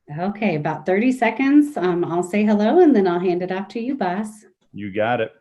Okay, about 30 seconds. I'll say hello and then I'll hand it off to you, boss. You got it.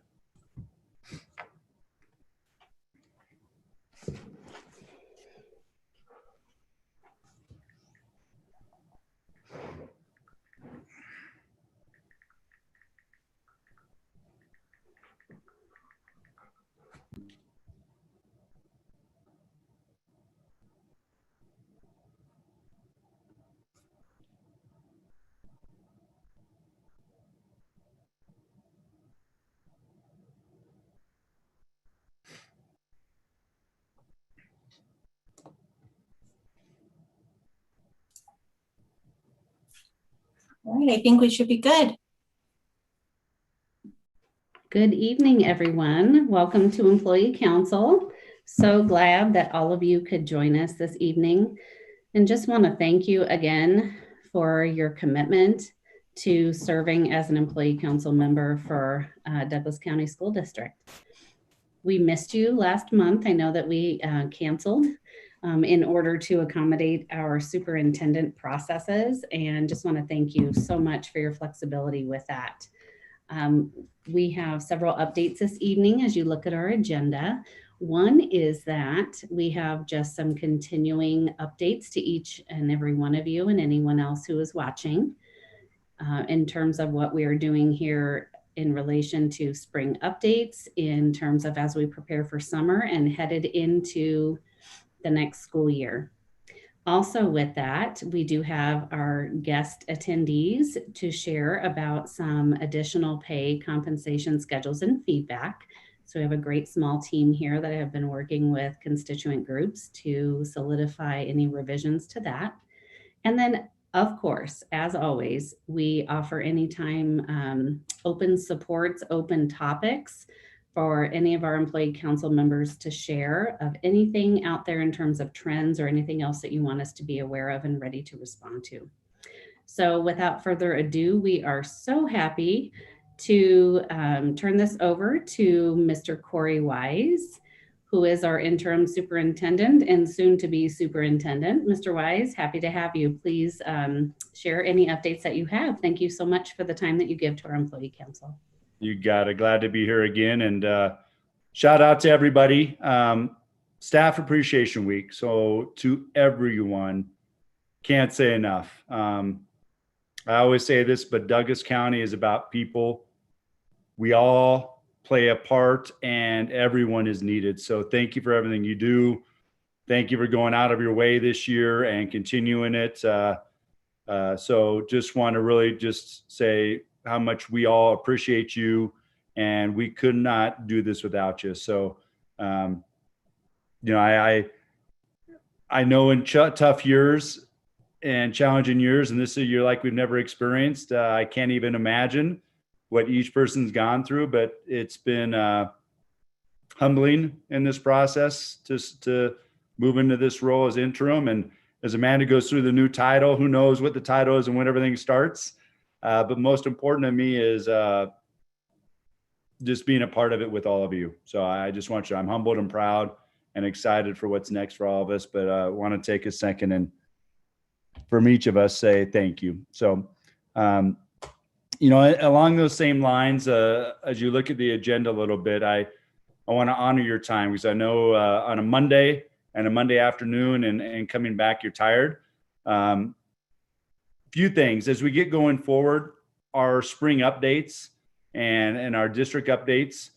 All right, I think we should be good. Good evening, everyone. Welcome to Employee Council. So glad that all of you could join us this evening. And just want to thank you again for your commitment to serving as an Employee Council member for Douglas County School District. We missed you last month. I know that we canceled in order to accommodate our superintendent processes, and just want to thank you so much for your flexibility with that. We have several updates this evening as you look at our agenda. One is that we have just some continuing updates to each and every one of you and anyone else who is watching in terms of what we are doing here in relation to spring updates, in terms of as we prepare for summer and headed into the next school year. Also with that, we do have our guest attendees to share about some additional pay compensation schedules and feedback. So we have a great small team here that have been working with constituent groups to solidify any revisions to that. And then, of course, as always, we offer anytime open supports, open topics for any of our employee council members to share of anything out there in terms of trends or anything else that you want us to be aware of and ready to respond to. So without further ado, we are so happy to turn this over to Mr. Corey Wise, who is our interim superintendent and soon to be superintendent. Mr. Wise, happy to have you. Please share any updates that you have. Thank you so much for the time that you give to our employee council. You got it. Glad to be here again. And shout out to everybody. Staff Appreciation Week. So to everyone, can't say enough. I always say this, but Douglas County is about people. We all play a part and everyone is needed. So thank you for everything you do. Thank you for going out of your way this year and continuing it. So just want to really just say how much we all appreciate you, and we could not do this without you. So, I know in tough years and challenging years, and this is a year like we've never experienced, I can't even imagine what each person's gone through, but it's been humbling in this process to move into this role as interim. And as Amanda goes through the new title, who knows what the title is and when everything starts. But most important to me is just being a part of it with all of you. So I just want you, I'm humbled and proud and excited for what's next for all of us. But I want to take a second and from each of us say thank you. So, along those same lines, as you look at the agenda a little bit, I want to honor your time because I know on a Monday and a Monday afternoon and coming back, you're tired. Few things as we get going forward, our spring updates and our district updates.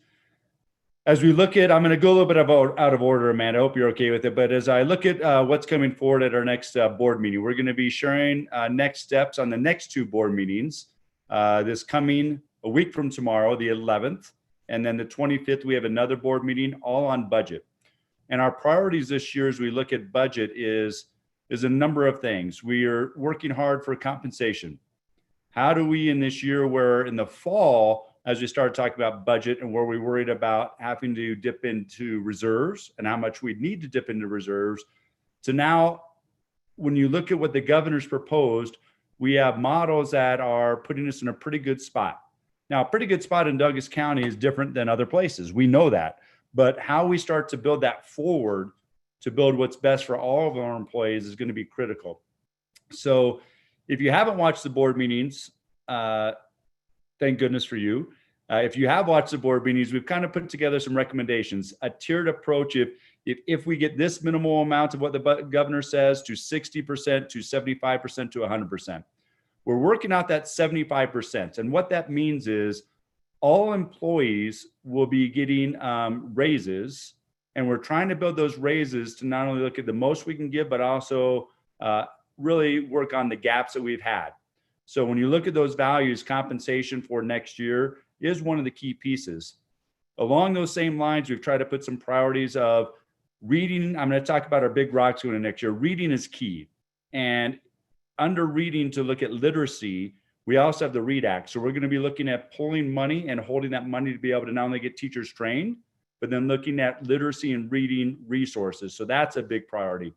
As we look at, I'm going to go a little bit out of order, Amanda. I hope you're okay with it. But as I look at what's coming forward at our next board meeting, we're going to be sharing next steps on the next two board meetings. This coming a week from tomorrow, the 11th, and then the 25th, we have another board meeting all on budget. And our priorities this year as we look at budget is a number of things. We are working hard for compensation. How do we in this year where in the fall, as we start talking about budget and where we worried about having to dip into reserves and how much we need to dip into reserves, to now, when you look at what the governor's proposed, we have models that are putting us in a pretty good spot. Now, a pretty good spot in Douglas County is different than other places. We know that. But how we start to build that forward to build what's best for all of our employees is going to be critical. So If you haven't watched the board meetings, thank goodness for you. If you have watched the board meetings, we've kind of put together some recommendations, a tiered approach. If we get this minimal amount of what the governor says to 60%, to 75%, to 100%, we're working out that 75%. And what that means is all employees will be getting raises, and we're trying to build those raises to not only look at the most we can give, but also really work on the gaps that we've had. So when you look at those values, compensation for next year is one of the key pieces. Along those same lines, we've tried to put some priorities of reading. I'm going to talk about our big rocks going into next year. Reading is key. And under reading, to look at literacy, we also have the READ Act. So we're going to be looking at pulling money and holding that money to be able to not only get teachers trained, but then looking at literacy and reading resources. So that's a big priority.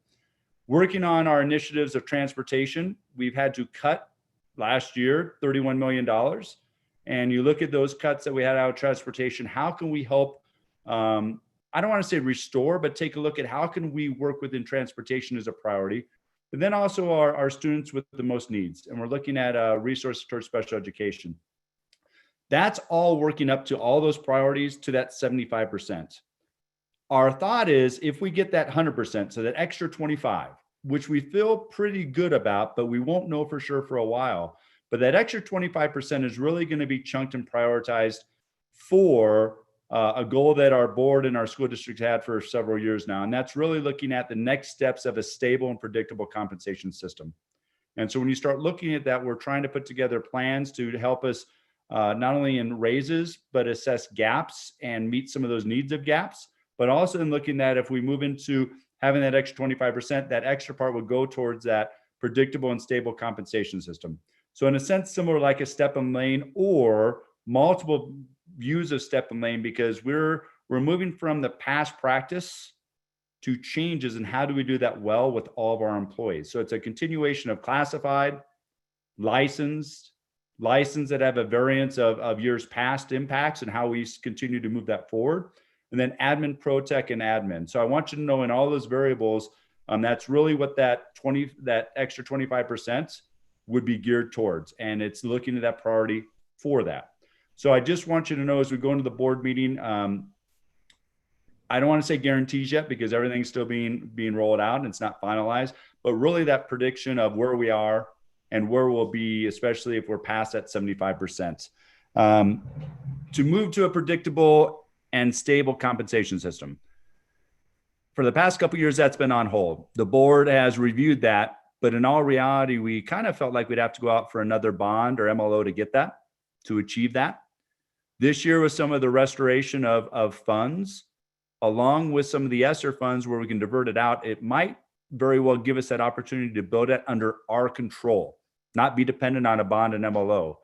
Working on our initiatives of transportation, we've had to cut last year $31 million. And you look at those cuts that we had out of transportation, how can we help, I don't want to say restore, but take a look at how can we work within transportation as a priority. But then also our students with the most needs. And we're looking at resources towards special education. That's all working up to all those priorities to that 75%. Our thought is if we get that 100%, so that extra 25, which we feel pretty good about, but we won't know for sure for a while. But that extra 25% is really going to be chunked and prioritized for a goal that our board and our school districts had for several years now. And that's really looking at the next steps of a stable and predictable compensation system. And so when you start looking at that, we're trying to put together plans to help us not only in raises, but assess gaps and meet some of those needs of gaps, but also in looking at if we move into having that extra 25%, that extra part would go towards that predictable and stable compensation system. So in a sense, similar like a step and lane or multiple views of step and lane, because we're moving from the past practice to changes and how do we do that well with all of our employees. So it's a continuation of classified, licensed that have a variance of years past impacts and how we continue to move that forward. And then admin, pro tech, and admin. So I want you to know in all those variables, that's really what that extra 25% would be geared towards. And it's looking at that priority for that. So I just want you to know as we go into the board meeting, I don't want to say guarantees yet because everything's still being rolled out and it's not finalized, but really that prediction of where we are and where we'll be, especially if we're past that 75%. To move to a predictable and stable compensation system. For the past couple of years, that's been on hold. The board has reviewed that, but in all reality, we kind of felt like we'd have to go out for another bond or MLO to get that, to achieve that. This year with some of the restoration of funds, along with some of the ESSER funds where we can divert it out, it might very well give us that opportunity to build it under our control, not be dependent on a bond and MLO.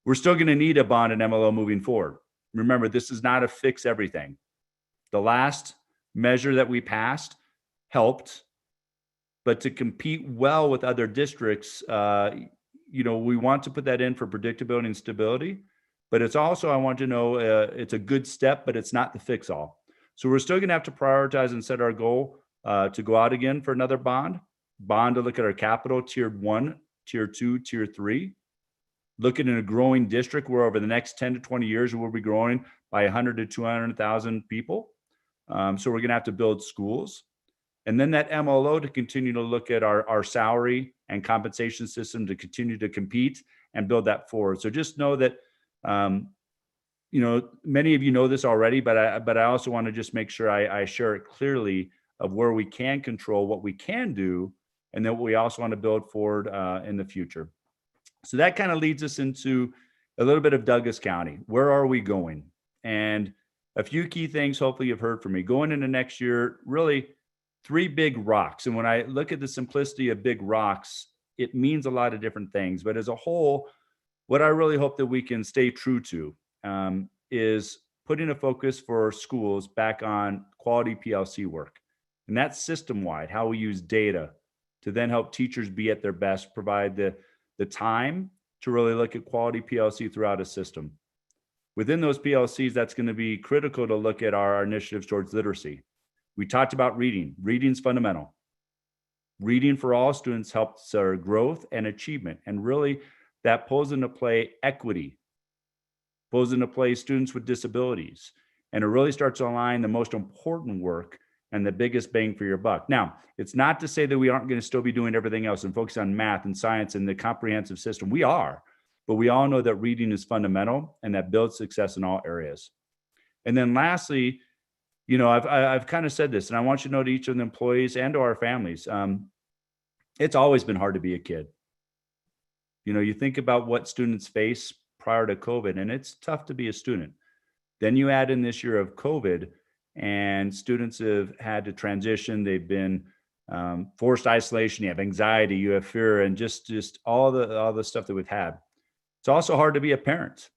We're still going to need a bond and MLO moving forward. Remember, this is not a fix everything. The last measure that we passed helped, but to compete well with other districts, we want to put that in for predictability and stability, but it's also, I want you to know, it's a good step, but it's not the fix all. So we're still going to have to prioritize and set our goal to go out again for another bond to look at our capital, tier 1, tier 2, tier 3. Looking in a growing district where over the next 10 to 20 years, we'll be growing by 100 to 200,000 people. So we're going to have to build schools. And then that MLO to continue to look at our salary and compensation system to continue to compete and build that forward. So just know that, many of you know this already, but I also want to just make sure I share it clearly of where we can control what we can do, and then what we also want to build forward in the future. So that kind of leads us into a little bit of Douglas County. Where are we going? And a few key things, hopefully you've heard from me. Going into next year, really 3 big rocks. And when I look at the simplicity of big rocks, it means a lot of different things. But as a whole, what I really hope that we can stay true to is putting a focus for schools back on quality PLC work. And that's system-wide, how we use data to then help teachers be at their best, provide the time to really look at quality PLC throughout a system. Within those PLCs, that's going to be critical to look at our initiatives towards literacy. We talked about reading. Reading's fundamental. Reading for all students helps our growth and achievement. And really, that pulls into play equity, pulls into play students with disabilities. And it really starts to align the most important work and the biggest bang for your buck. Now, it's not to say that we aren't going to still be doing everything else and focus on math and science and the comprehensive system. We are, but we all know that reading is fundamental and that builds success in all areas. And then lastly, I've kind of said this, and I want you to know to each of the employees and to our families, it's always been hard to be a kid. You think about what students face prior to COVID, and it's tough to be a student. Then you add in this year of COVID, and students have had to transition. They've been forced isolation. You have anxiety, you have fear, and just all the stuff that we've had. It's also hard to be a parent.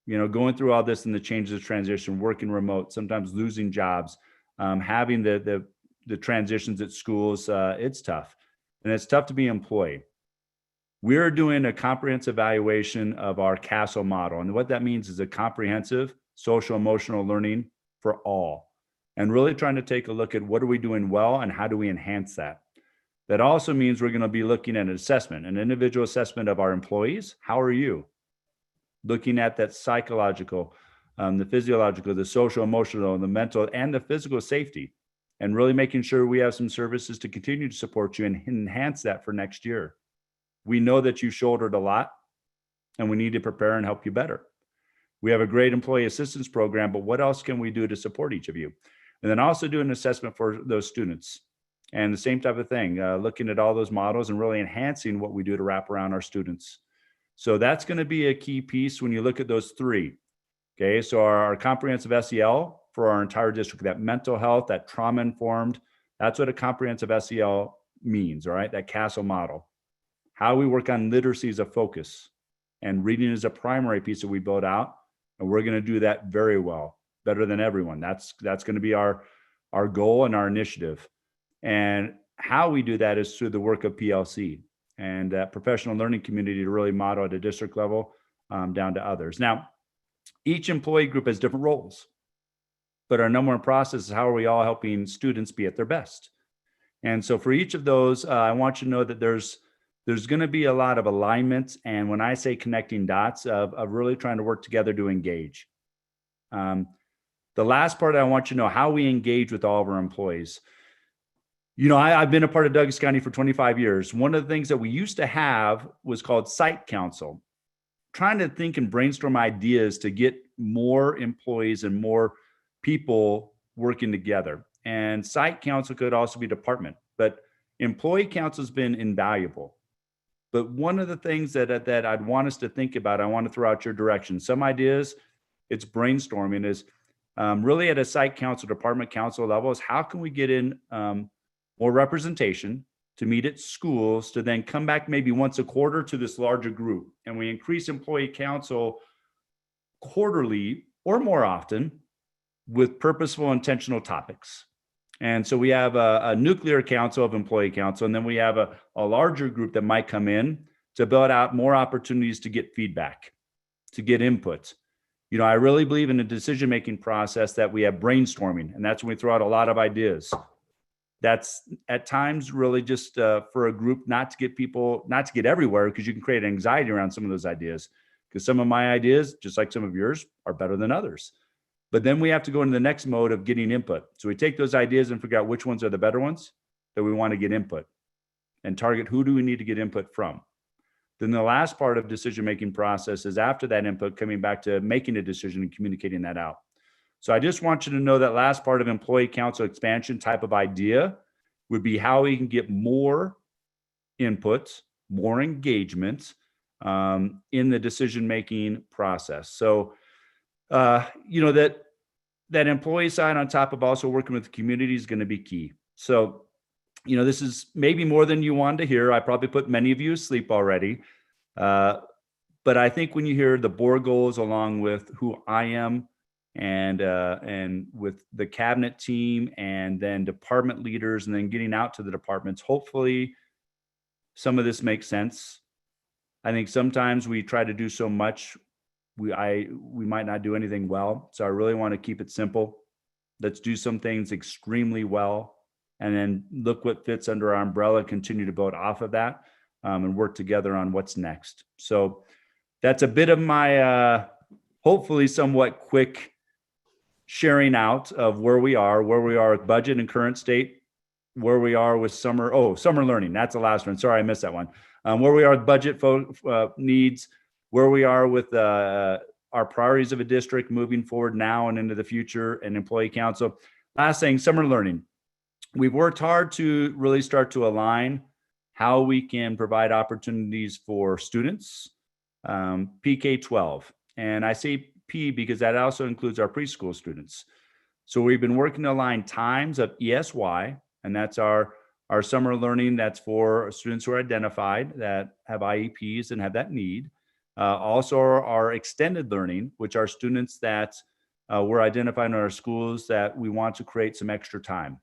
Going through all this and the changes of transition, working remote, sometimes losing jobs, having the transitions at schools. It's tough, and it's tough to be an employee. We're doing a comprehensive evaluation of our CASEL model, and what that means is a comprehensive social emotional learning for all, and really trying to take a look at what are we doing well and how do we enhance that. That also means we're going to be looking at an assessment, an individual assessment of our employees. How are you? Looking at that psychological, the physiological, the social, emotional, the mental, and the physical safety, and really making sure we have some services to continue to support you and enhance that for next year. We know that you shouldered a lot, and we need to prepare and help you better. We have a great employee assistance program, but what else can we do to support each of you? And then also do an assessment for those students. And the same type of thing, looking at all those models and really enhancing what we do to wrap around our students. So that's going to be a key piece when you look at those three. Okay, so our comprehensive SEL for our entire district, that mental health, that trauma informed, that's what a comprehensive SEL means, all right? That CASEL model. How we work on literacy as a focus, and reading is a primary piece that we build out. And we're going to do that very well, better than everyone. That's going to be our goal and our initiative. And how we do that is through the work of PLC and that professional learning community to really model at a district level down to others. Now, each employee group has different roles, but our number one process is how are we all helping students be at their best? And so for each of those, I want you to know that there's going to be a lot of alignment. And when I say connecting dots, of really trying to work together to engage. The last part, I want you to know how we engage with all of our employees. I've been a part of Douglas County for 25 years. One of the things that we used to have was called Site Council, trying to think and brainstorm ideas to get more employees and more people working together. And Site Council could also be department, but Employee Council has been invaluable. But one of the things that I'd want us to think about, I want to throw out your direction. Some ideas, it's brainstorming, is really at a site council, department council level, is how can we get in more representation to meet at schools, to then come back maybe once a quarter to this larger group. And we increase employee council quarterly or more often with purposeful, intentional topics. And so we have a nuclear council of employee council, and then we have a larger group that might come in to build out more opportunities to get feedback, to get input. I really believe in a decision-making process that we have brainstorming, and that's when we throw out a lot of ideas. That's at times really just for a group not to get everywhere, because you can create anxiety around some of those ideas, because some of my ideas, just like some of yours, are better than others. But then we have to go into the next mode of getting input. So we take those ideas and figure out which ones are the better ones that we want to get input, and target who do we need to get input from. Then the last part of decision-making process is after that input, coming back to making a decision and communicating that out. So I just want you to know that last part of employee council expansion type of idea would be how we can get more input, more engagement in the decision-making process. So that employee side on top of also working with the community is going to be key. So, this is maybe more than you wanted to hear. I probably put many of you asleep already. But I think when you hear the board goals along with who I am and with the cabinet team and then department leaders and then getting out to the departments, hopefully some of this makes sense. I think sometimes we try to do so much, we might not do anything well. So I really want to keep it simple. Let's do some things extremely well and then look what fits under our umbrella, continue to build off of that, and work together on what's next. So that's a bit of my hopefully somewhat quick sharing out of where we are with budget and current state, where we are with summer learning. That's the last one. Sorry, I missed that one. Where we are with budget needs, where we are with our priorities of a district moving forward now and into the future, and employee council. Last thing, summer learning. We've worked hard to really start to align how we can provide opportunities for students, PK-12. And I say P because that also includes our preschool students. So we've been working to align times of ESY, and that's our summer learning. That's for students who are identified that have IEPs and have that need. Also our extended learning, which are students that we're identifying in our schools that we want to create some extra time.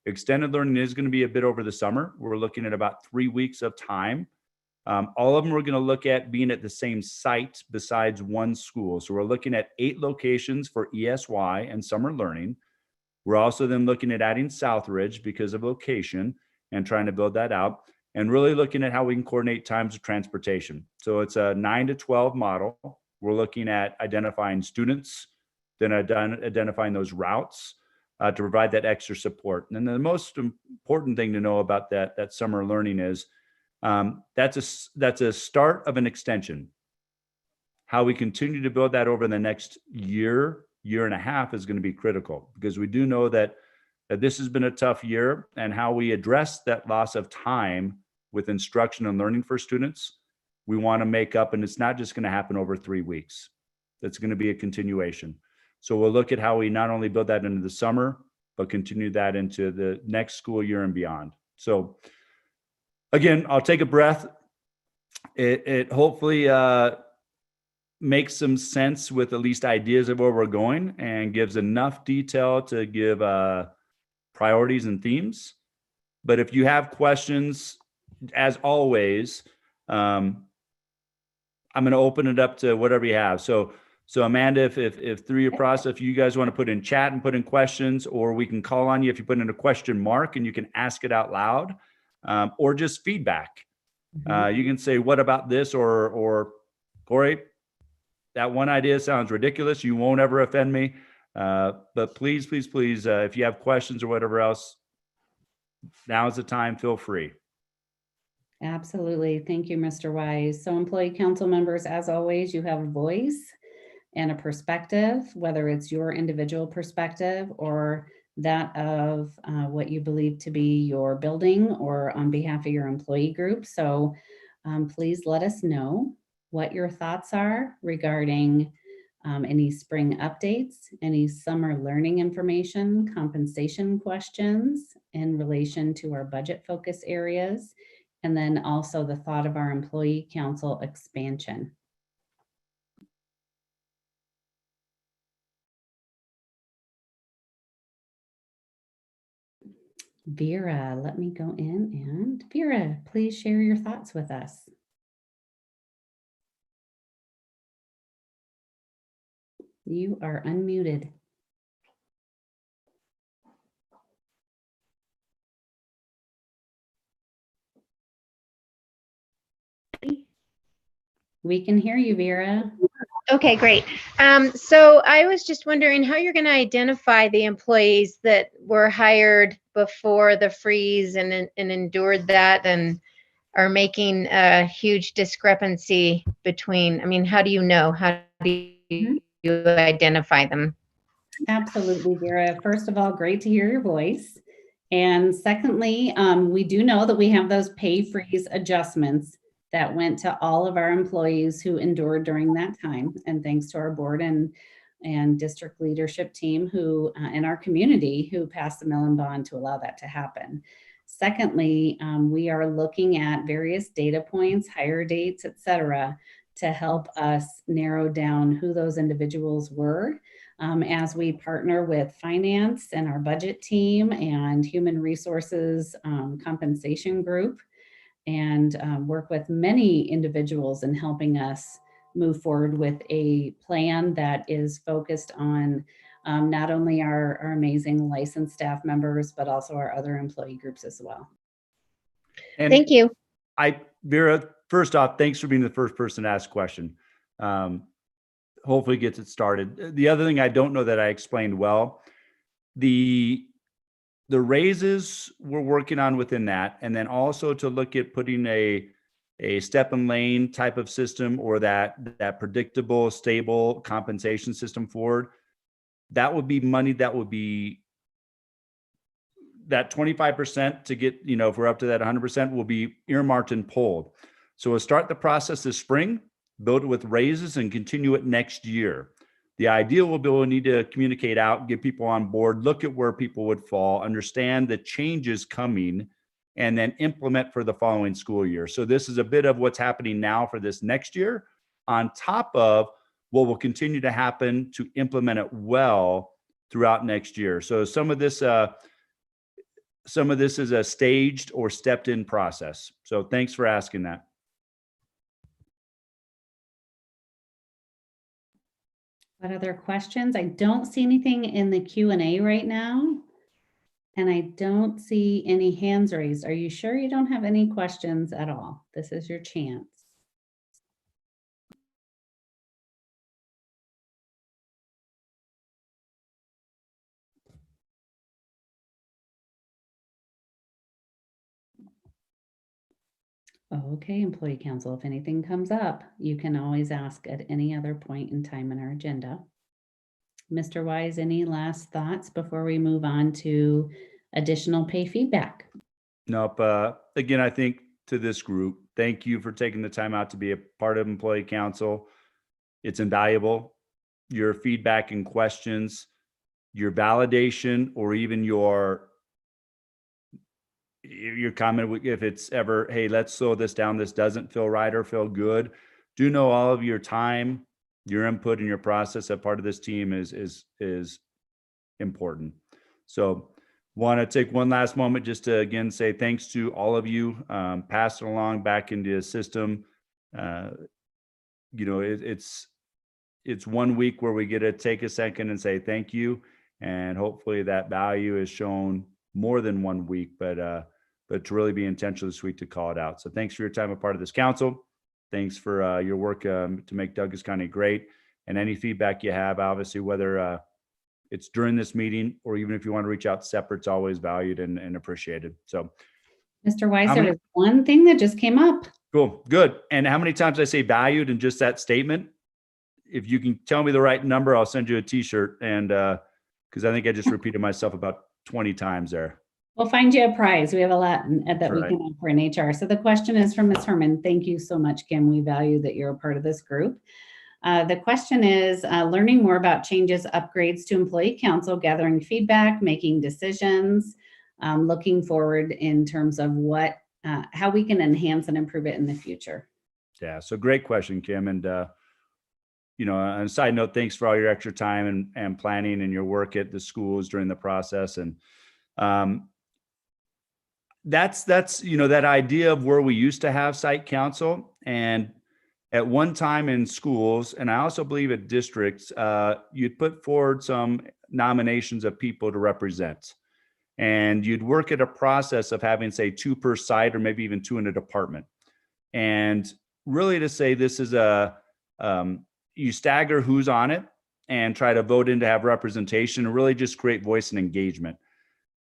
Extended learning is going to be a bit over the summer. We're looking at about 3 weeks of time. All of them we're going to look at being at the same site besides one school. So we're looking at 8 locations for ESY and summer learning. We're also then looking at adding Southridge because of location and trying to build that out, and really looking at how we can coordinate times of transportation. So it's a 9 to 12 model. We're looking at identifying students, then identifying those routes to provide that extra support. And then the most important thing to know about that summer learning is that's a start of an extension. How we continue to build that over the next year and a half is going to be critical, because we do know that this has been a tough year, and how we address that loss of time with instruction and learning for students, we want to make up, and it's not just going to happen over 3 weeks. That's going to be a continuation. So we'll look at how we not only build that into the summer, but continue that into the next school year and beyond. So again, I'll take a breath. It hopefully makes some sense with at least ideas of where we're going, and gives enough detail to give priorities and themes. But if you have questions, as always, I'm going to open it up to whatever you have. So Amanda, if through your process, if you guys want to put in chat and put in questions, or we can call on you if you put in a question mark and you can ask it out loud, or just feedback. You can say, what about this? Or Corey, that one idea sounds ridiculous. You won't ever offend me. But please, if you have questions or whatever else, now is the time, feel free. Absolutely. Thank you, Mr. Wise. So employee council members, as always, you have a voice and a perspective, whether it's your individual perspective or that of what you believe to be your building or on behalf of your employee group. So please let us know what your thoughts are regarding any spring updates, any summer learning information, compensation questions in relation to our budget focus areas, and then also the thought of our employee council expansion. Vera, let me go in, and Vera, please share your thoughts with us. You are unmuted. We can hear you, Vera. Okay, great. So I was just wondering how you're going to identify the employees that were hired before the freeze and endured that and are making a huge discrepancy between, I mean, how do you know? How do you identify them? Absolutely, Vera. First of all, great to hear your voice. And secondly, we do know that we have those pay freeze adjustments that went to all of our employees who endured during that time. And thanks to our board and district leadership team who, in our community, who passed the Mellon bond to allow that to happen. Secondly, we are looking at various data points, hire dates, et cetera, to help us narrow down who those individuals were. As we partner with finance and our budget team and human resources compensation group, and work with many individuals in helping us move forward with a plan that is focused on not only our amazing licensed staff members, but also our other employee groups as well. And Thank you. Vera, first off, thanks for being the first person to ask a question. Hopefully gets it started. The other thing I don't know that I explained well, the raises we're working on within that, and then also to look at putting a step and lane type of system, or that predictable, stable compensation system forward. That would be money that would be that 25% to get, if we're up to that 100% will be earmarked and pulled. So we'll start the process this spring, build it with raises, and continue it next year. The idea will be we'll need to communicate out, get people on board, look at where people would fall, understand the changes coming, and then implement for the following school year. So this is a bit of what's happening now for this next year, on top of what will continue to happen to implement it well throughout next year. So some of this is a staged or stepped in process. So thanks for asking that. What other questions? I don't see anything in the Q&A right now. And I don't see any hands raised. Are you sure you don't have any questions at all? This is your chance. Okay, Employee Council, if anything comes up, you can always ask at any other point in time in our agenda. Mr. Wise, any last thoughts before we move on to additional pay feedback? Nope. Again, I think to this group, thank you for taking the time out to be a part of Employee Council. It's invaluable. Your feedback and questions, your validation, or even your comment, if it's ever, hey, let's slow this down, this doesn't feel right or feel good. Do know all of your time, your input, and your process as part of this team is important. So want to take one last moment just to again say thanks to all of you. Pass it along back into the system. It's 1 week where we get to take a second and say thank you, and hopefully that value is shown more than 1 week, but to really be intentional this week to call it out. So thanks for your time a part of this council. Thanks for your work to make Douglas County great. And any feedback you have, obviously, whether it's during this meeting or even if you want to reach out separate, it's always valued and appreciated. So, Mr. Wise, there was one thing that just came up. Cool, good. And how many times I say valued in just that statement? If you can tell me the right number, I'll send you a T-shirt. And because I think I just repeated myself about 20 times there. We'll find you a prize. We have a lot that we Right. can offer in HR. So the question is from Ms. Herman. Thank you so much, Kim. We value that you're a part of this group. The question is learning more about changes, upgrades to Employee Council, gathering feedback, making decisions, looking forward in terms of how we can enhance and improve it in the future. Yeah, so great question, Kim. And, on a side note, thanks for all your extra time and planning and your work at the schools during the process. And that's that idea of where we used to have site council, and at one time in schools, and I also believe at districts, you'd put forward some nominations of people to represent, and you'd work at a process of having, say, 2 per site or maybe even 2 in a department. And really to say this is you stagger who's on it and try to vote in to have representation and really just create voice and engagement.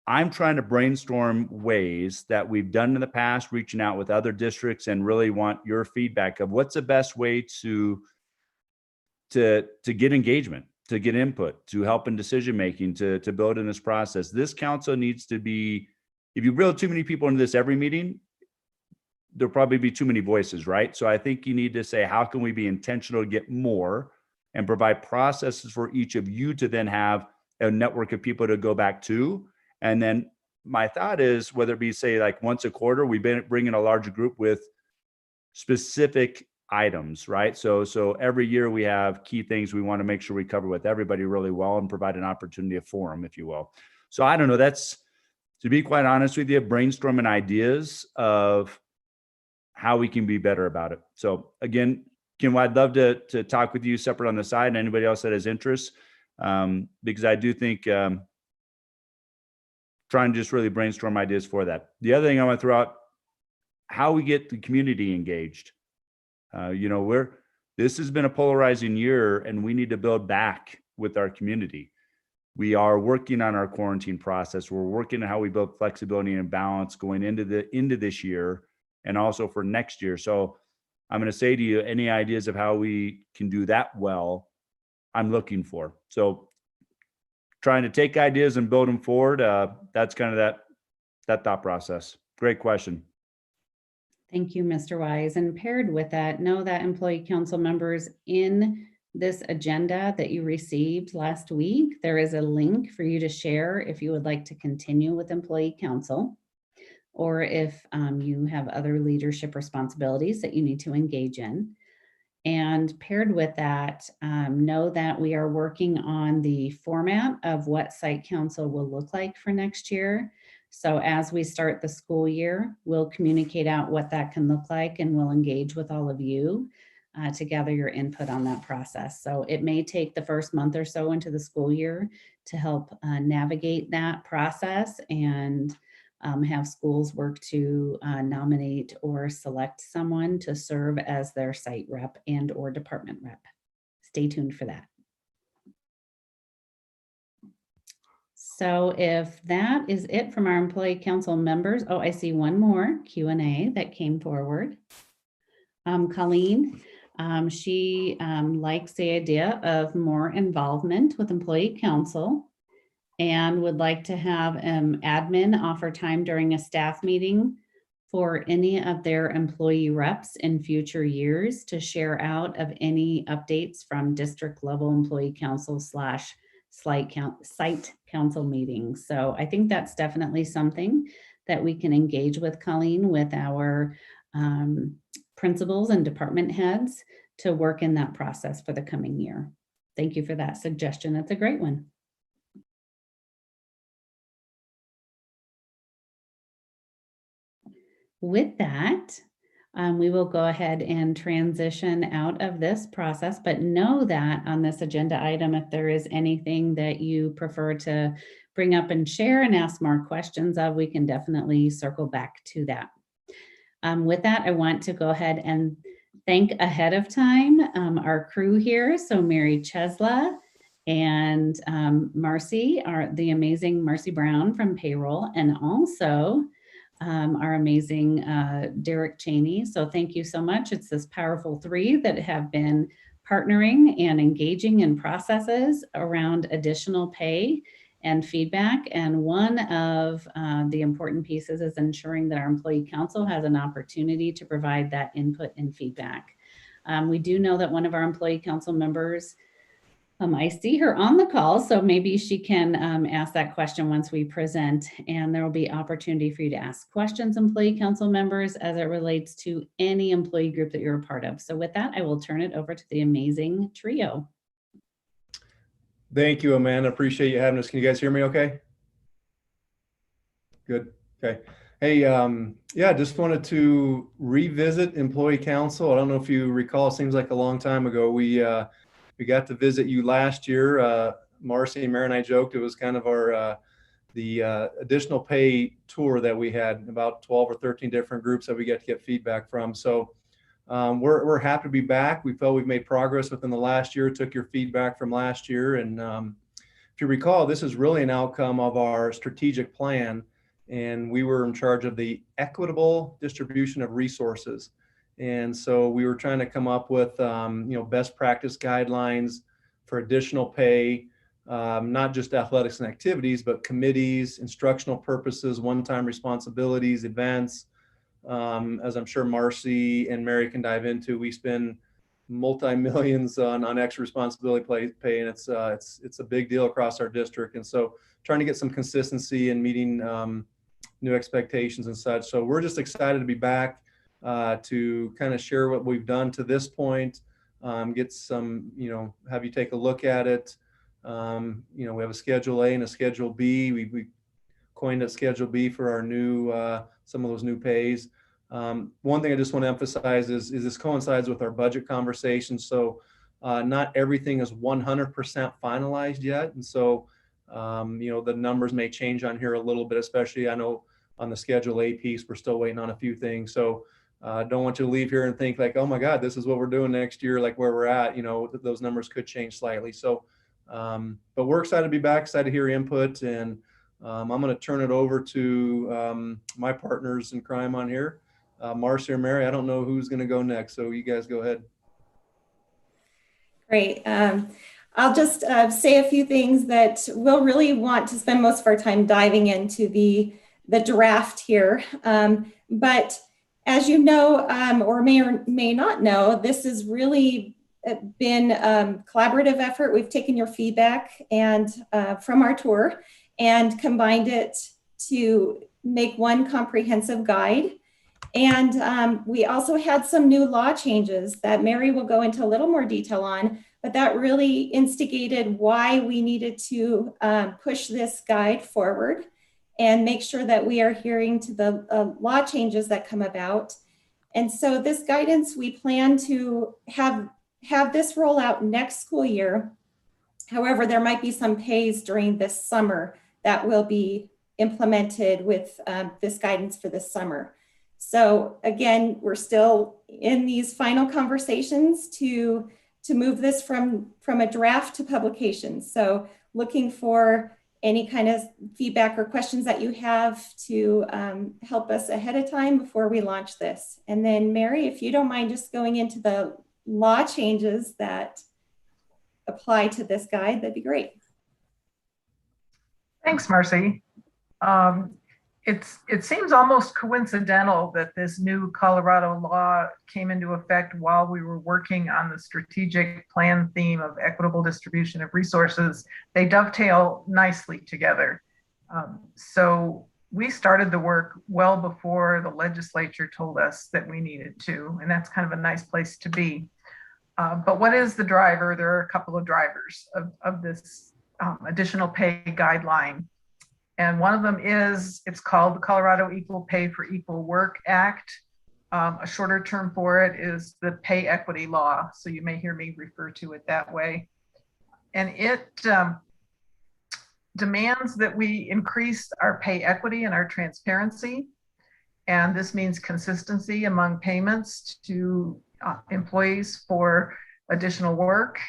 I'm trying to brainstorm ways that we've done in the past, reaching out with other districts, and really want your feedback of what's the best way to get engagement, to get input, to help in decision making, to build in this process. This council needs to be, if you build too many people into this every meeting, there'll probably be too many voices, right? So I think you need to say, how can we be intentional to get more and provide processes for each of you to then have a network of people to go back to. And then my thought is, whether it be, say, like once a quarter, we bring in a larger group with specific items, right? So every year we have key things we want to make sure we cover with everybody really well and provide an opportunity, a forum, if you will. So I don't know, that's, to be quite honest with you, brainstorming ideas of how we can be better about it. So again, Kim, I'd love to talk with you separate on the side, and anybody else that has interest. because I do think trying to just really brainstorm ideas for that. The other thing I want to throw out, how we get the community engaged. This has been a polarizing year, and we need to build back with our community. We are working on our quarantine process. We're working on how we build flexibility and balance going into this year and also for next year. So I'm going to say to you, any ideas of how we can do that well, I'm looking for. So trying to take ideas and build them forward. That's kind of that thought process. Great question. Thank you, Mr. Wise. And paired with that, know that employee council members, in this agenda that you received last week, there is a link for you to share if you would like to continue with employee council, or if you have other leadership responsibilities that you need to engage in. And paired with that, know that we are working on the format of what site council will look like for next year. So as we start the school year, we'll communicate out what that can look like, and we'll engage with all of you to gather your input on that process. So it may take the first month or so into the school year to help navigate that process and have schools work to nominate or select someone to serve as their site rep and or department rep. Stay tuned for that. So if that is it from our employee council members, oh, I see one more Q&A that came forward. Colleen, she likes the idea of more involvement with employee council and would like to have admin offer time during a staff meeting for any of their employee reps in future years to share out of any updates from district level employee council / site council meetings. So I think that's definitely something that we can engage with, Colleen, with our principals and department heads to work in that process for the coming year. Thank you for that suggestion. That's a great one. With that, we will go ahead and transition out of this process, but know that on this agenda item, if there is anything that you prefer to bring up and share and ask more questions of, we can definitely circle back to that. With that, I want to go ahead and thank ahead of time our crew here. So Mary Chesla and Marcy, the amazing Marcy Brown from payroll, and also our amazing Derek Cheney. So thank you so much. It's this powerful three that have been partnering and engaging in processes around additional pay and feedback. And one of the important pieces is ensuring that our employee council has an opportunity to provide that input and feedback. We do know that one of our employee council members, I see her on the call, so maybe she can ask that question once we present, and there will be opportunity for you to ask questions, employee council members, as it relates to any employee group that you're a part of. So with that, I will turn it over to the amazing trio. Thank you, Amanda. Appreciate you having us. Can you guys hear me okay? Good. Okay. Hey, yeah, just wanted to revisit employee council. I don't know if you recall, it seems like a long time ago. We got to visit you last year. Marcy and Mary and I joked it was kind of our the additional pay tour that we had, about 12 or 13 different groups that we get to get feedback from. So we're happy to be back. We felt we've made progress within the last year, took your feedback from last year. And if you recall, this is really an outcome of our strategic plan. And we were in charge of the equitable distribution of resources. And so we were trying to come up with, best practice guidelines for additional pay, not just athletics and activities, but committees, instructional purposes, one-time responsibilities, events. As I'm sure Marcy and Mary can dive into, we spend multi-millions on extra responsibility pay, and it's a big deal across our district. And so trying to get some consistency and meeting new expectations and such. So we're just excited to be back. To kind of share what we've done to this point, get some, have you take a look at it. We have a Schedule A and a Schedule B. We coined a Schedule B for our new, some of those new pays. One thing I just want to emphasize is this coincides with our budget conversation. So Not everything is 100% finalized yet. And so, the numbers may change on here a little bit, especially I know on the Schedule A piece, we're still waiting on a few things. So don't want you to leave here and think like, oh my God, this is what we're doing next year, like where we're at, those numbers could change slightly. So, but we're excited to be back, excited to hear input. And I'm going to turn it over to my partners in crime on here, Marcy or Mary. I don't know who's going to go next. So you guys go ahead. Great. I'll just say a few things that we'll really want to spend most of our time diving into the draft here. But as you know, or may not know, this has really been a collaborative effort. We've taken your feedback and from our tour and combined it to make one comprehensive guide. And we also had some new law changes that Mary will go into a little more detail on, but that really instigated why we needed to push this guide forward and make sure that we are adhering to the law changes that come about. And so this guidance, we plan to have this roll out next school year. However, there might be some pays during this summer that will be implemented with this guidance for this summer. So again, we're still in these final conversations to move this from a draft to publication. So looking for any kind of feedback or questions that you have to help us ahead of time before we launch this. And then Mary, if you don't mind just going into the law changes that apply to this guide, that'd be great. Thanks, Marcy. It seems almost coincidental that this new Colorado law came into effect while we were working on the strategic plan theme of equitable distribution of resources. They dovetail nicely together. So we started the work well before the legislature told us that we needed to, and that's kind of a nice place to be. But what is the driver? There are a couple of drivers of this additional pay guideline. And one of them is, it's called the Colorado Equal Pay for Equal Work Act. A shorter term for it is the pay equity law. So you may hear me refer to it that way. And it demands that we increase our pay equity and our transparency. And this means consistency among payments to employees for additional work.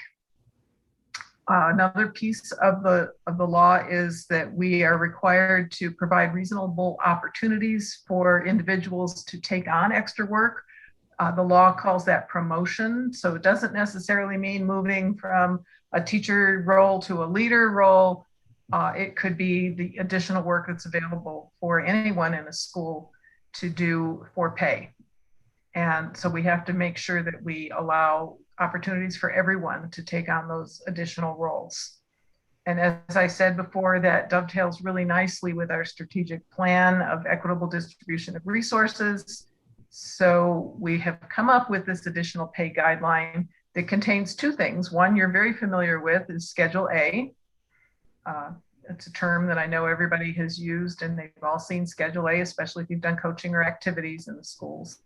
Another piece of the law is that we are required to provide reasonable opportunities for individuals to take on extra work. The law calls that promotion. So it doesn't necessarily mean moving from a teacher role to a leader role. It could be the additional work that's available for anyone in a school to do for pay. And so we have to make sure that we allow opportunities for everyone to take on those additional roles. And as I said before, that dovetails really nicely with our strategic plan of equitable distribution of resources. So we have come up with this additional pay guideline that contains two things. One you're very familiar with is Schedule A. It's a term that I know everybody has used, and they've all seen Schedule A, especially if you've done coaching or activities in the schools.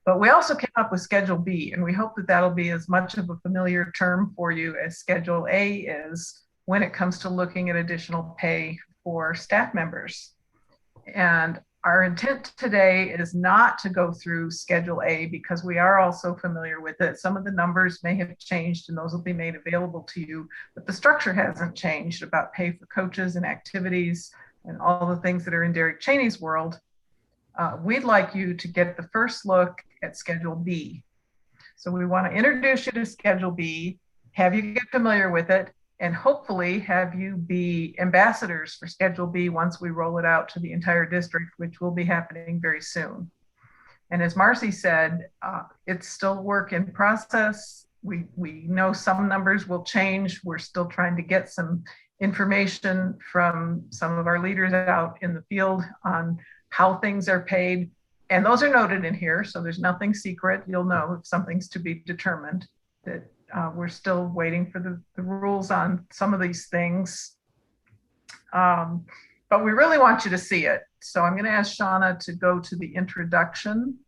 But we also came up with Schedule B, and we hope that that'll be as much of a familiar term for you as Schedule A is when it comes to looking at additional pay for staff members. And our intent today is not to go through Schedule A because we are also familiar with it. Some of the numbers may have changed and those will be made available to you, but the structure hasn't changed about pay for coaches and activities and all the things that are in Derek Cheney's world. We'd like you to get the first look at Schedule B. So we want to introduce you to Schedule B, have you get familiar with it, and hopefully have you be ambassadors for Schedule B once we roll it out to the entire district, which will be happening very soon. And as Marcy said, it's still work in process. We know some numbers will change. We're still trying to get some information from some of our leaders out in the field on how things are paid. And those are noted in here, so there's nothing secret. You'll know if something's to be determined. That we're still waiting for the rules on some of these things. But we really want you to see it. So I'm going to ask Shauna to go to the introduction.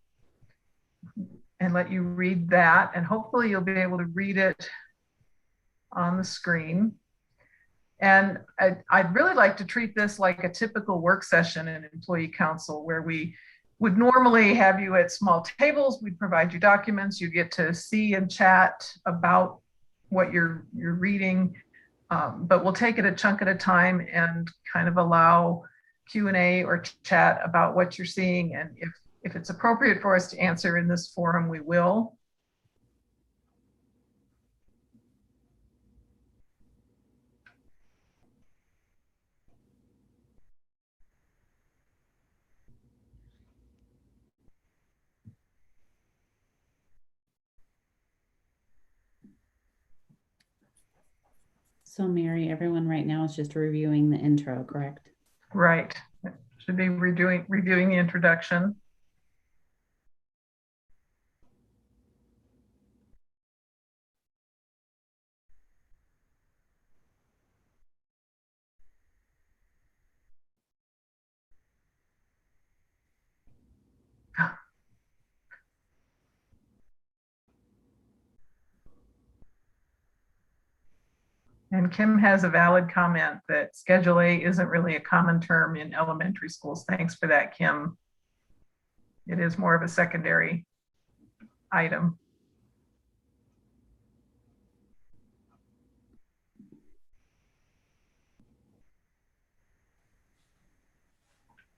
and let you read that. And hopefully you'll be able to read it on the screen. And I'd really like to treat this like a typical work session in employee council, where we would normally have you at small tables. We'd provide you documents. You get to see and chat about what you're reading. But we'll take it a chunk at a time and kind of allow Q&A or chat about what you're seeing. And if it's appropriate for us to answer in this forum, we will. So Mary, everyone right now is just reviewing the intro, correct? Right. Should be reviewing the introduction. And Kim has a valid comment that Schedule A isn't really a common term in elementary schools. Thanks for that, Kim. It is more of a secondary item.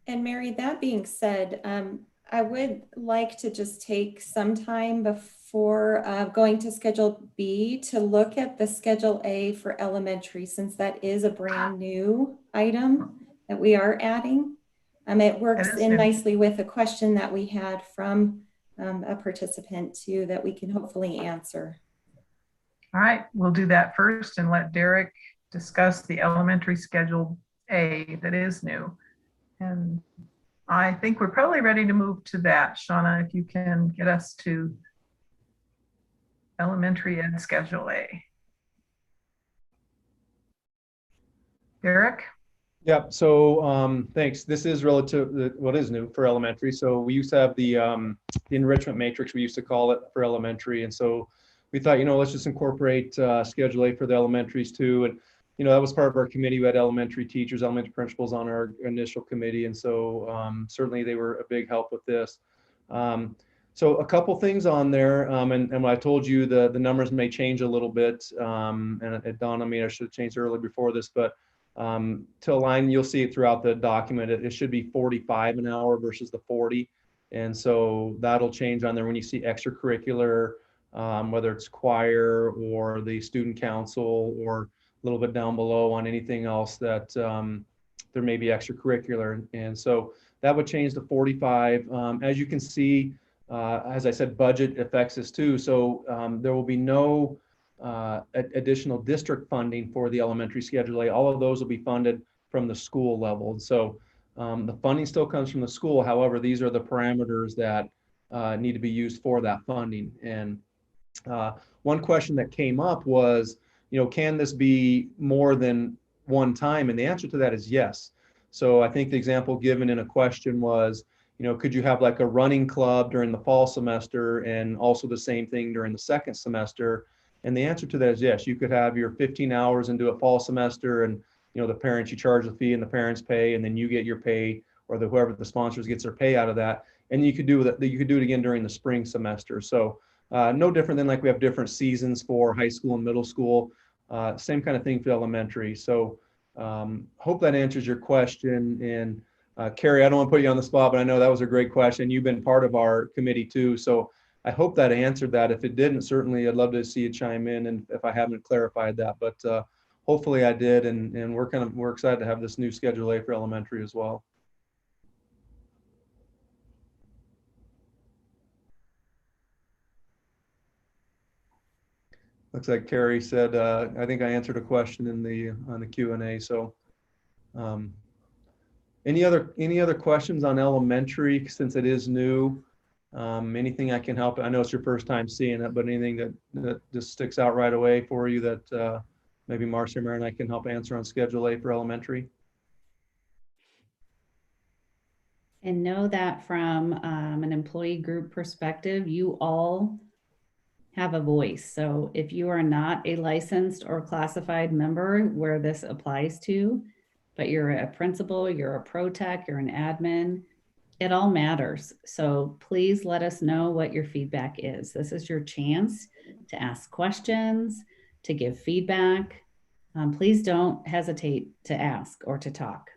And Mary, that being said, I would like to just take some time before going to Schedule B to look at the Schedule A for elementary, since that is a brand new item that we are adding. It works in nicely with a question that we had from a participant too, that we can hopefully answer. All right, we'll do that first and let Derek discuss the elementary Schedule A that is new. And I think we're probably ready to move to that. Shauna, if you can get us to elementary ed Schedule A. Derek? Yeah, so thanks. This is relative, what is new for elementary. So we used to have the enrichment matrix, we used to call it, for elementary. And so we thought, let's just incorporate Schedule A for the elementaries too. And that was part of our committee. We had elementary teachers, elementary principals on our initial committee. And so certainly they were a big help with this. So a couple things on there. And when I told you the numbers may change a little bit, and it dawned on me I should have changed early before this, but to align, you'll see it throughout the document. It should be 45 an hour versus the 40. And so that'll change on there when you see extracurricular, whether it's choir or the student council, or a little bit down below on anything else that there may be extracurricular. And so that would change to 45. As you can see, as I said, budget affects this too. So there will be no additional district funding for the elementary Schedule A. All of those will be funded from the school level. And so the funding still comes from the school. However, these are the parameters that need to be used for that funding. And one question that came up was, can this be more than one time? And the answer to that is yes. So I think the example given in a question was, could you have like a running club during the fall semester and also the same thing during the second semester? And the answer to that is yes. You could have your 15 hours and do a fall semester, and the parents, you charge the fee and the parents pay, and then you get your pay, or whoever the sponsors gets their pay out of that. And you could do it again during the spring semester. So no different than like we have different seasons for high school and middle school. Same kind of thing for elementary. So hope that answers your question. And Carrie, I don't want to put you on the spot, but I know that was a great question. You've been part of our committee too. So I hope that answered that. If it didn't, certainly I'd love to see you chime in, and if I haven't clarified that, but hopefully I did. And we're excited to have this new Schedule A for elementary as well. Looks like Carrie said, I think I answered a question on the Q&A. So any other questions on elementary, since it is new? Anything I can help? I know it's your first time seeing it, but anything that just sticks out right away for you that maybe Marcia, Mary, and I can help answer on Schedule A for elementary? And know that from an employee group perspective, you all have a voice. So if you are not a licensed or classified member where this applies to, but you're a principal, you're a pro tech, you're an admin, it all matters. So please let us know what your feedback is. This is your chance to ask questions, to give feedback. Please don't hesitate to ask or to talk.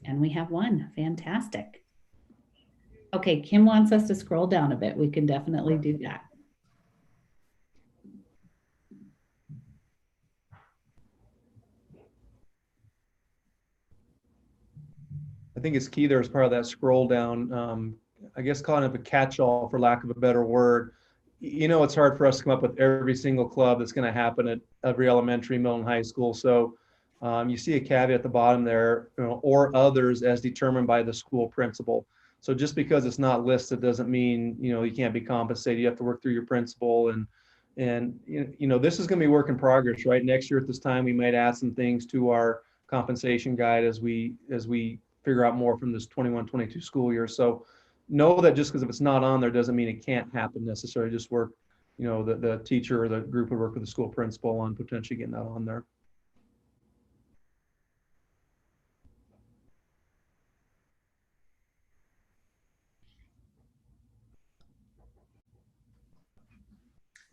And we have one. Fantastic. Okay, Kim wants us to scroll down a bit. We can definitely do that. I think it's key there as part of that scroll down. I guess calling it a catch-all for lack of a better word. It's hard for us to come up with every single club that's going to happen at every elementary, middle, and high school. So you see a caveat at the bottom there, or others as determined by the school principal. So just because it's not listed doesn't mean, you can't be compensated. You have to work through your principal and this is going to be work in progress, right? Next year at this time, we might add some things to our compensation guide as we figure out more from this 21-22 school year. So know that just because if it's not on there doesn't mean it can't happen necessarily. Just work, the teacher or the group would work with the school principal on potentially getting that on there.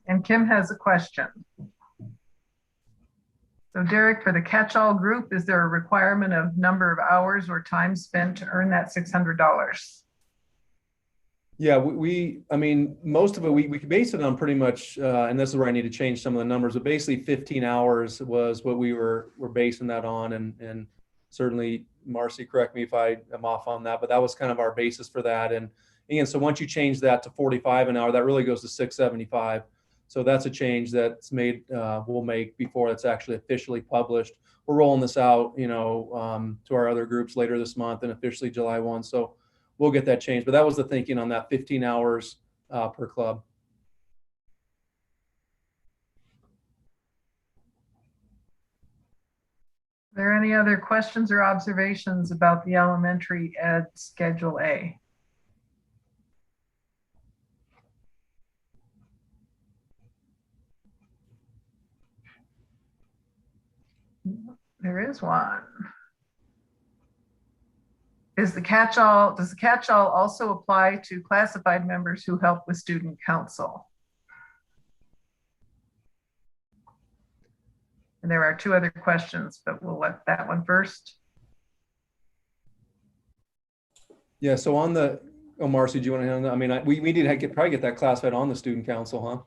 And Kim has a question. So Derek, for the catch-all group, is there a requirement of number of hours or time spent to earn that $600? Yeah, most of it, we could base it on pretty much, and this is where I need to change some of the numbers, but basically 15 hours was what we were basing that on. And certainly, Marcy, correct me if I am off on that, but that was kind of our basis for that. And again, so once you change that to 45 an hour, that really goes to 675. So that's a change that's made, we'll make before it's actually officially published. We're rolling this out, to our other groups later this month and officially July 1. So we'll get that changed. But that was the thinking on that 15 hours per club. Are there any other questions or observations about the elementary ed Schedule A? There is one. Does the catch-all also apply to classified members who help with student council? And there are two other questions, but we'll let that one first. Yeah, so on the, Marcy, do you want to handle that? We need to probably get that classified on the student council, huh?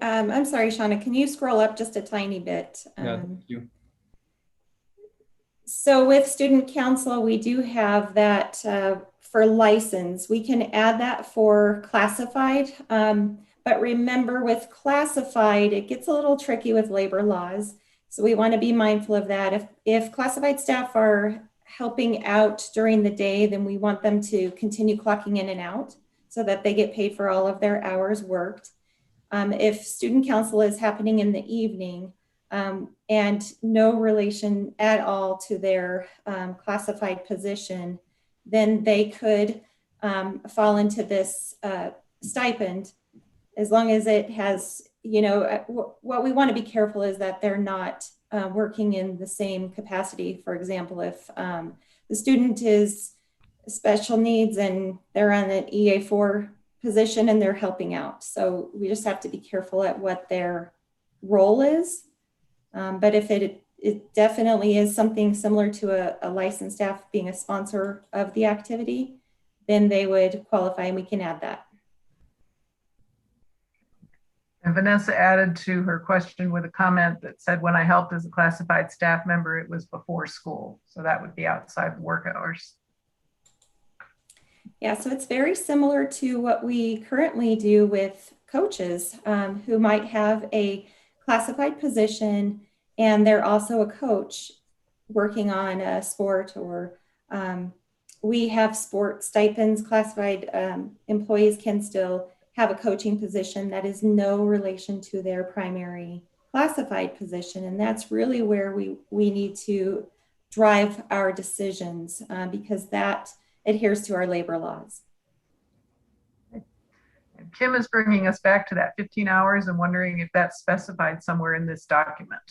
I'm sorry, Shauna, can you scroll up just a tiny bit? Yeah, thank you. So with student council, we do have that for license. We can add that for classified, but remember with classified, it gets a little tricky with labor laws. So we want to be mindful of that. If classified staff are helping out during the day, then we want them to continue clocking in and out so that they get paid for all of their hours worked. If student council is happening in the evening and no relation at all to their classified position, then they could fall into this stipend as long as it has, what we want to be careful is that they're not working in the same capacity. For example, if the student is special needs and they're on an EA4 position and they're helping out. So we just have to be careful at what their role is. But if it definitely is something similar to a licensed staff being a sponsor of the activity, then they would qualify and we can add that. And Vanessa added to her question with a comment that said, when I helped as a classified staff member, it was before school. So that would be outside work hours. Yeah, so it's very similar to what we currently do with coaches who might have a classified position and they're also a coach working on a sport, or we have sport stipends. Classified employees can still have a coaching position that is no relation to their primary classified position. And that's really where we need to drive our decisions because that adheres to our labor laws. And Kim is bringing us back to that 15 hours and wondering if that's specified somewhere in this document.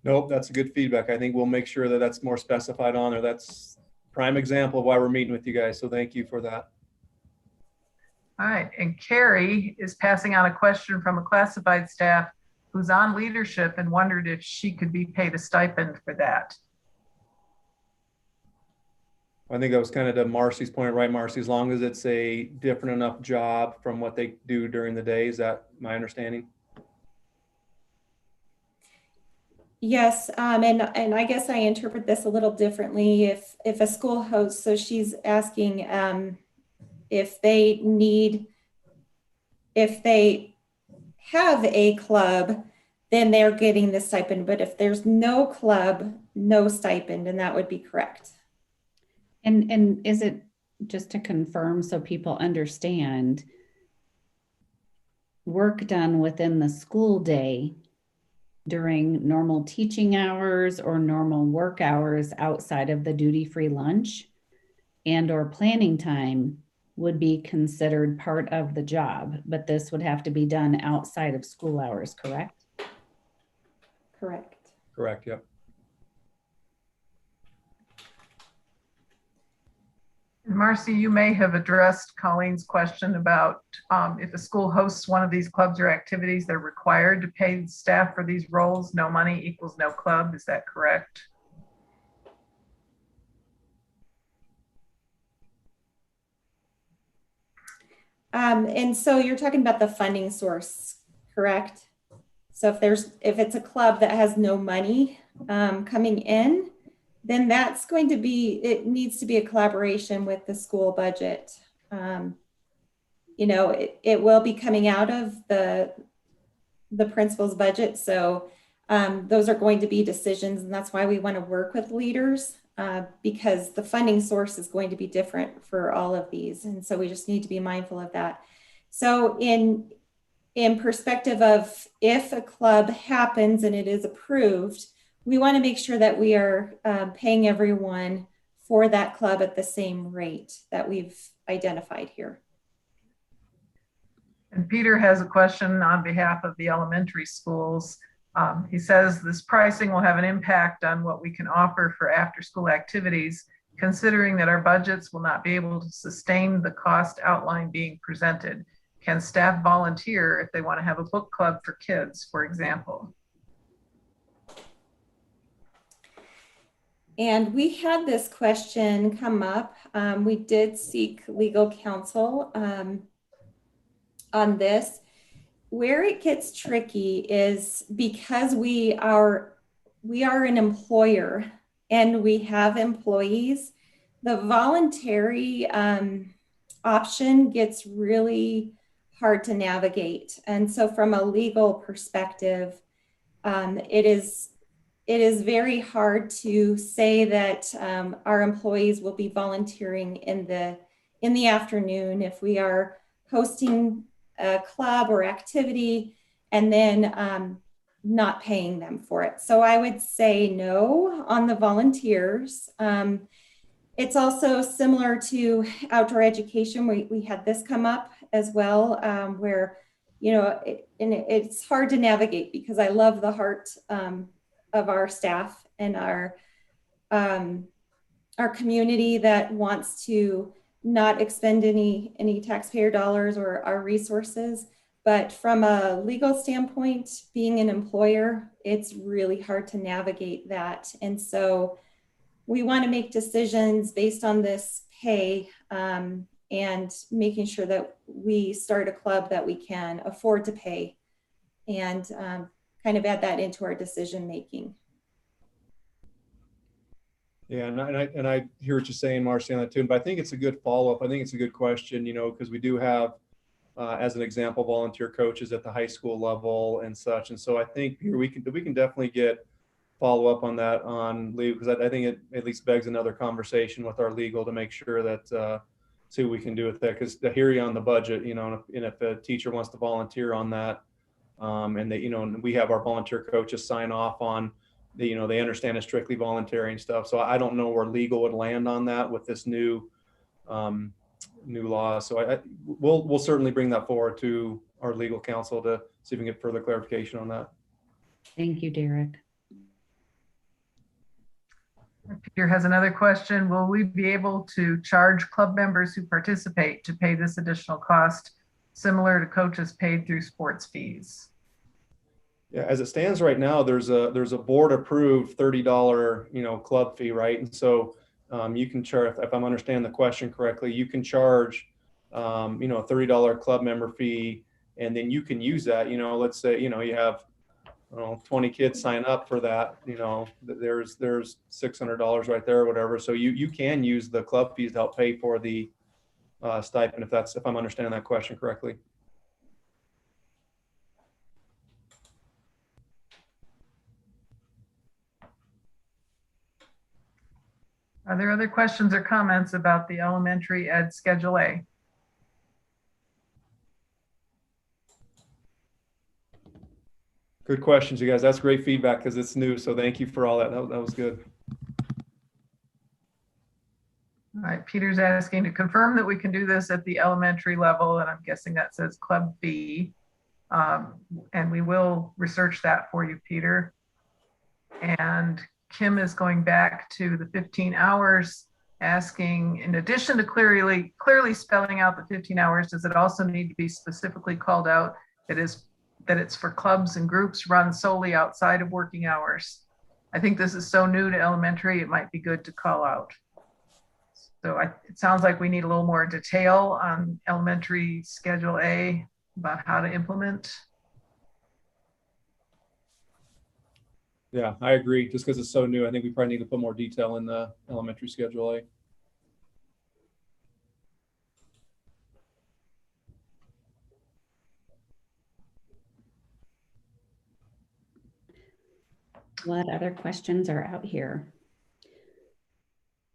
Nope, that's a good feedback. I think we'll make sure that that's more specified on there. That's prime example of why we're meeting with you guys. So thank you for that. All right, and Carrie is passing on a question from a classified staff who's on leadership and wondered if she could be paid a stipend for that. I think that was kind of to Marcy's point, right, Marcy? As long as it's a different enough job from what they do during the day, is that my understanding? Yes, and I guess I interpret this a little differently. If a school host, so she's asking if they have a club, then they're getting the stipend. But if there's no club, no stipend, and that would be correct. And is it, just to confirm so people understand, work done within the school day during normal teaching hours or normal work hours outside of the duty-free lunch and or planning time would be considered part of the job, but this would have to be done outside of school hours, correct? Correct. Correct, yep. Marcy, you may have addressed Colleen's question about if a school hosts one of these clubs or activities, they're required to pay staff for these roles. No money equals no club. Is that correct? And so you're talking about the funding source, correct? So if it's a club that has no money coming in, then that's going to be, it needs to be a collaboration with the school budget. You know, it will be coming out of the principal's budget. So those are going to be decisions, and that's why we want to work with leaders because the funding source is going to be different for all of these. And so we just need to be mindful of that. So in perspective of if a club happens and it is approved, we want to make sure that we are paying everyone for that club at the same rate that we've identified here. And Peter has a question on behalf of the elementary schools. He says this pricing will have an impact on what we can offer for after-school activities, considering that our budgets will not be able to sustain the cost outline being presented. Can staff volunteer if they want to have a book club for kids, for example? And we had this question come up. We did seek legal counsel on this. Where it gets tricky is because we are an employer and we have employees, the voluntary option gets really hard to navigate. And so from a legal perspective, it is very hard to say that our employees will be volunteering in the afternoon if we are hosting a club or activity and then not paying them for it. So I would say no on the volunteers. It's also similar to outdoor education. We had this come up as well, where, you know, it's hard to navigate because I love the heart of our staff and our community that wants to not expend any taxpayer dollars or our resources. But from a legal standpoint, being an employer, it's really hard to navigate that. And so we want to make decisions based on this pay and making sure that we start a club that we can afford to pay and kind of add that into our decision making. Yeah, and I hear what you're saying, Marcy, on that too. But I think it's a good follow-up. I think it's a good question, you know, because we do have, as an example, volunteer coaches at the high school level and such. And so I think here we can definitely get follow up on that on legal, because I think it at least begs another conversation with our legal to make sure that see what we can do with that. Because to hear you on the budget, you know, and if a teacher wants to volunteer on that, and they, you know, and we have our volunteer coaches sign off on they understand it's strictly voluntary and stuff. So I don't know where legal would land on that with this new law. So we'll certainly bring that forward to our legal counsel to see if we can get further clarification on that. Thank you, Derek. Peter has another question. Will we be able to charge club members who participate to pay this additional cost similar to coaches paid through sports fees? Yeah, as it stands right now, there's a board approved $30 club fee, right? And so you can charge, if I'm understanding the question correctly, you can charge a $30 club member fee, and then you can use that. Let's say you have 20 kids sign up for that. There's $600 right there or whatever. So you can use the club fees to help pay for the stipend if I'm understanding that question correctly. Are there other questions or comments about the elementary ed Schedule A? Good questions, you guys. That's great feedback because it's new. So thank you for all that. That was good. All right, Peter's asking to confirm that we can do this at the elementary level, and I'm guessing that says Club B. And we will research that for you, Peter. And Kim is going back to the 15 hours, asking, in addition to clearly spelling out the 15 hours, does it also need to be specifically called out that it's for clubs and groups run solely outside of working hours? I think this is so new to elementary, it might be good to call out. So it sounds like we need a little more detail on elementary Schedule A about how to implement. Yeah, I agree. Just because it's so new, I think we probably need to put more detail in the elementary Schedule A. What other questions are out here?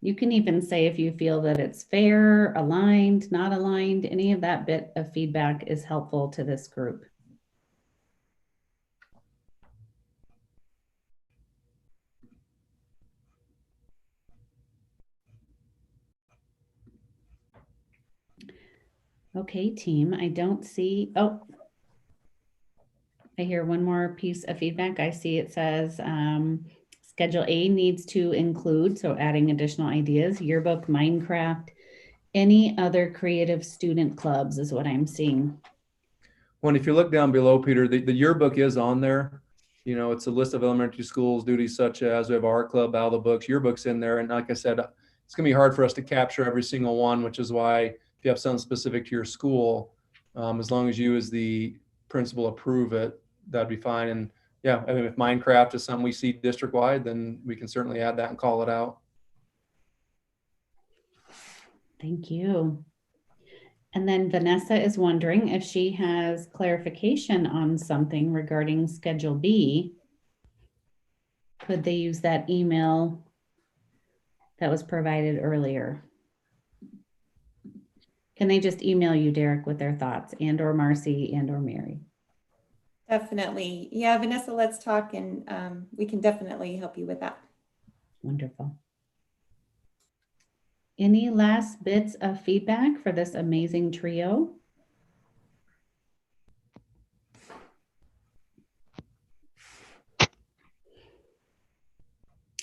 You can even say if you feel that it's fair, aligned, not aligned, any of that bit of feedback is helpful to this group. Okay, team, I don't see, oh, I hear one more piece of feedback. I see it says Schedule A needs to include, so adding additional ideas, yearbook, Minecraft, any other creative student clubs is what I'm seeing. Well, if you look down below, Peter, the yearbook is on there. It's a list of elementary schools, duties such as we have art club, all the books, yearbooks in there. And like I said, it's going to be hard for us to capture every single one, which is why if you have something specific to your school, as long as you as the principal approve it, that'd be fine. And yeah, I mean, if Minecraft is something we see district wide, then we can certainly add that and call it out. Thank you. And then Vanessa is wondering if she has clarification on something regarding Schedule B. Could they use that email that was provided earlier? Can they just email you, Derek, with their thoughts, and or Marcy and or Mary? Definitely. Yeah, Vanessa, let's talk, and we can definitely help you with that. Wonderful. Any last bits of feedback for this amazing trio?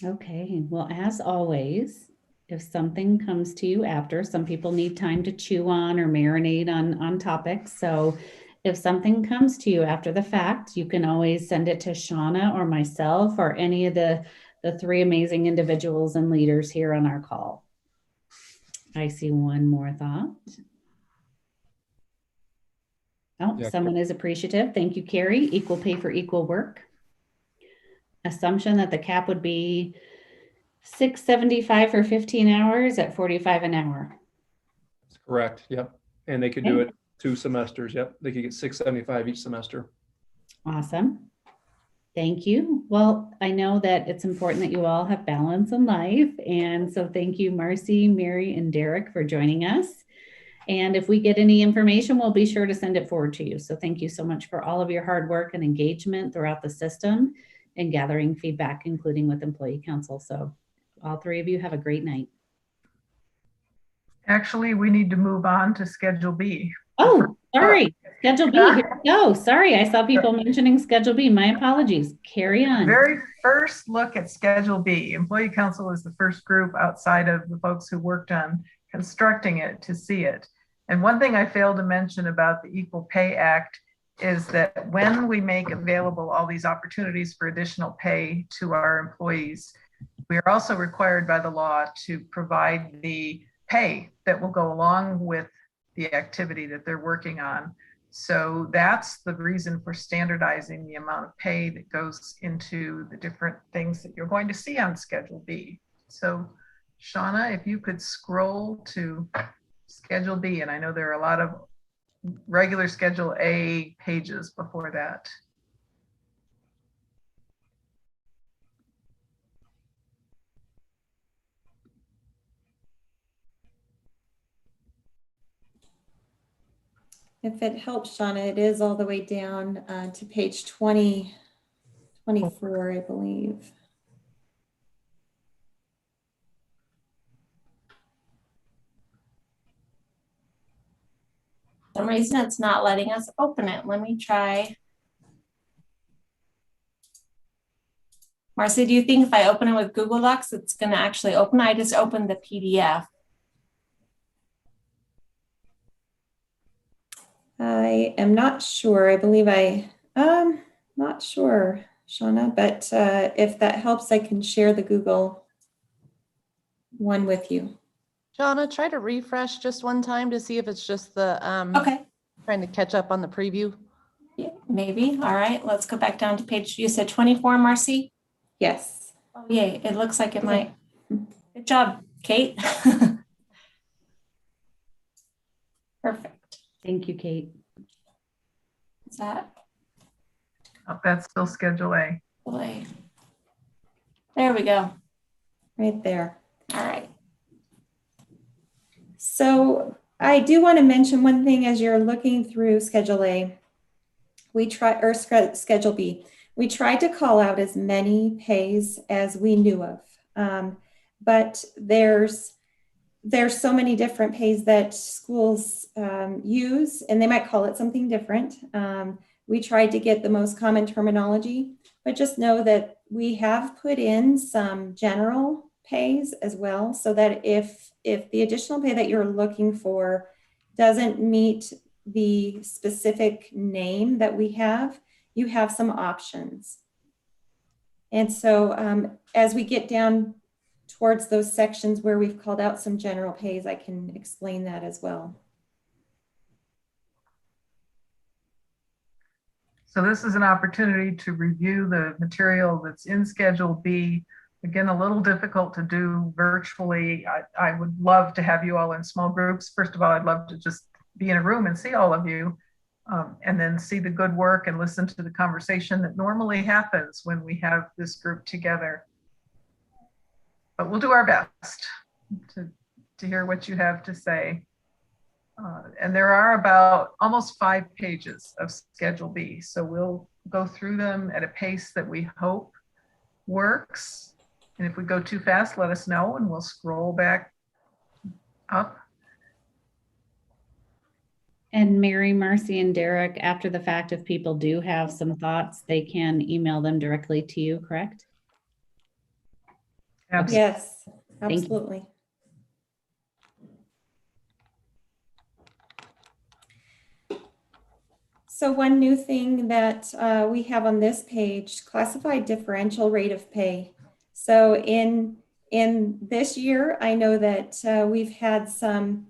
Okay, well, as always, if something comes to you after, some people need time to chew on or marinate on topics. So if something comes to you after the fact, you can always send it to Shauna or myself or any of the three amazing individuals and leaders here on our call. I see one more thought. Oh, yeah, someone is appreciative. Thank you, Carrie. Equal pay for equal work. Assumption that the cap would be $6.75 for 15 hours at $45 an hour. That's correct. Yep. And they could do it 2 semesters. Yep. They could get $6.75 each semester. Awesome. Thank you. Well, I know that it's important that you all have balance in life. And so thank you, Marcy, Mary, and Derek for joining us. And if we get any information, we'll be sure to send it forward to you. So thank you so much for all of your hard work and engagement throughout the system. and gathering feedback, including with employee council. So all three of you have a great night. Actually, we need to move on to Schedule B. Oh, sorry. Schedule B, here we go. Sorry, I saw people mentioning Schedule B. My apologies. Carry The on. very first look at Schedule B, Employee Council is the first group outside of the folks who worked on constructing it to see it. And one thing I failed to mention about the Equal Pay Act is that when we make available all these opportunities for additional pay to our employees, we are also required by the law to provide the pay that will go along with the activity that they're working on. So that's the reason for standardizing the amount of pay that goes into the different things that you're going to see on Schedule B. So Shauna, if you could scroll to Schedule B, and I know there are a lot of regular Schedule A pages before that. If it helps, Shauna, it is all the way down to page 24, I believe. For some reason it's not letting us open it. Let me try. Marcy, do you think if I open it with Google Docs, it's going to actually open? I just opened the PDF. I am not sure. I believe not sure, Shauna, but if that helps, I can share the Google one with you. Shauna, try to refresh just one time to see if it's just the Okay. trying to catch up on the preview. Yeah, maybe. All right, let's go back down to page, you said 24, Marcy? Yes. Oh, yay. It looks like it might. Good job, Kate. Perfect. Thank you, Kate. Is that? Oh, that's still Schedule A. Boy. There we go. Right there. All right. So I do want to mention one thing as you're looking through Schedule A, Schedule B, we tried to call out as many pays as we knew of, but there's so many different pays that schools use, and they might call it something different. We tried to get the most common terminology, but just know that we have put in some general pays as well, so that if the additional pay that you're looking for doesn't meet the specific name that we have, you have some options. And so as we get down towards those sections where we've called out some general pays, I can explain that as well. So this is an opportunity to review the material that's in Schedule B. Again, a little difficult to do virtually. I would love to have you all in small groups. First of all, I'd love to just be in a room and see all of you, and then see the good work and listen to the conversation that normally happens when we have this group together. But we'll do our best to hear what you have to say. And there are about almost 5 pages of Schedule B. So we'll go through them at a pace that we hope works. And if we go too fast, let us know and we'll scroll back up. And Mary, Marcy, and Derek, after the fact, if people do have some thoughts, they can email them directly to you, correct? Absolutely. Yes, Thank you. absolutely. So one new thing that we have on this page, classified differential rate of pay. So in this year, I know that we've had some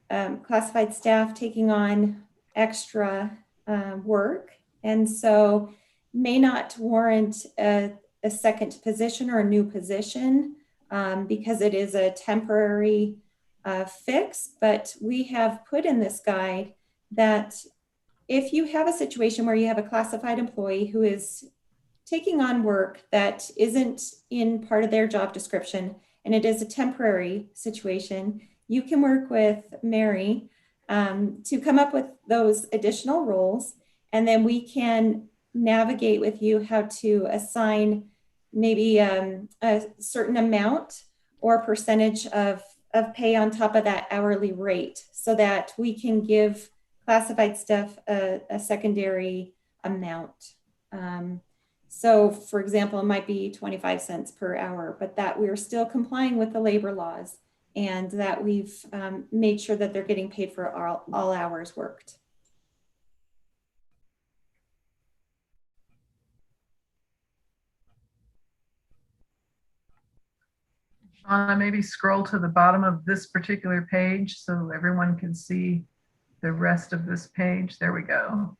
classified staff taking on extra work, and so may not warrant a second position or a new position because it is a temporary fix. But we have put in this guide that if you have a situation where you have a classified employee who is taking on work that isn't in part of their job description, and it is a temporary situation, you can work with Mary to come up with those additional roles, and then we can navigate with you how to assign maybe a certain amount or percentage of pay on top of that hourly rate so that we can give classified staff a secondary amount. So for example, it might be 25 cents per hour, but that we're still complying with the labor laws and that we've made sure that they're getting paid for all hours worked. Shauna, maybe scroll to the bottom of this particular page so everyone can see the rest of this page. There we go.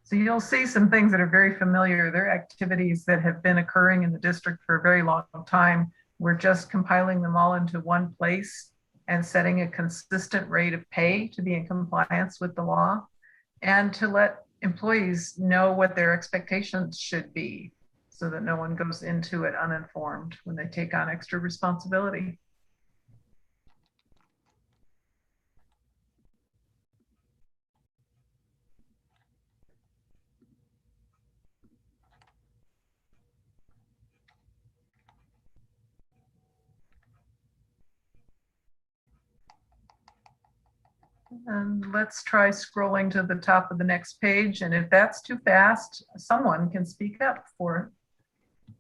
So you'll see some things that are very familiar. They're activities that have been occurring in the district for a very long time. We're just compiling them all into one place and setting a consistent rate of pay to be in compliance with the law and to let employees know what their expectations should be so that no one goes into it uninformed when they take on extra responsibility. And let's try scrolling to the top of the next page. And if that's too fast, someone can speak up for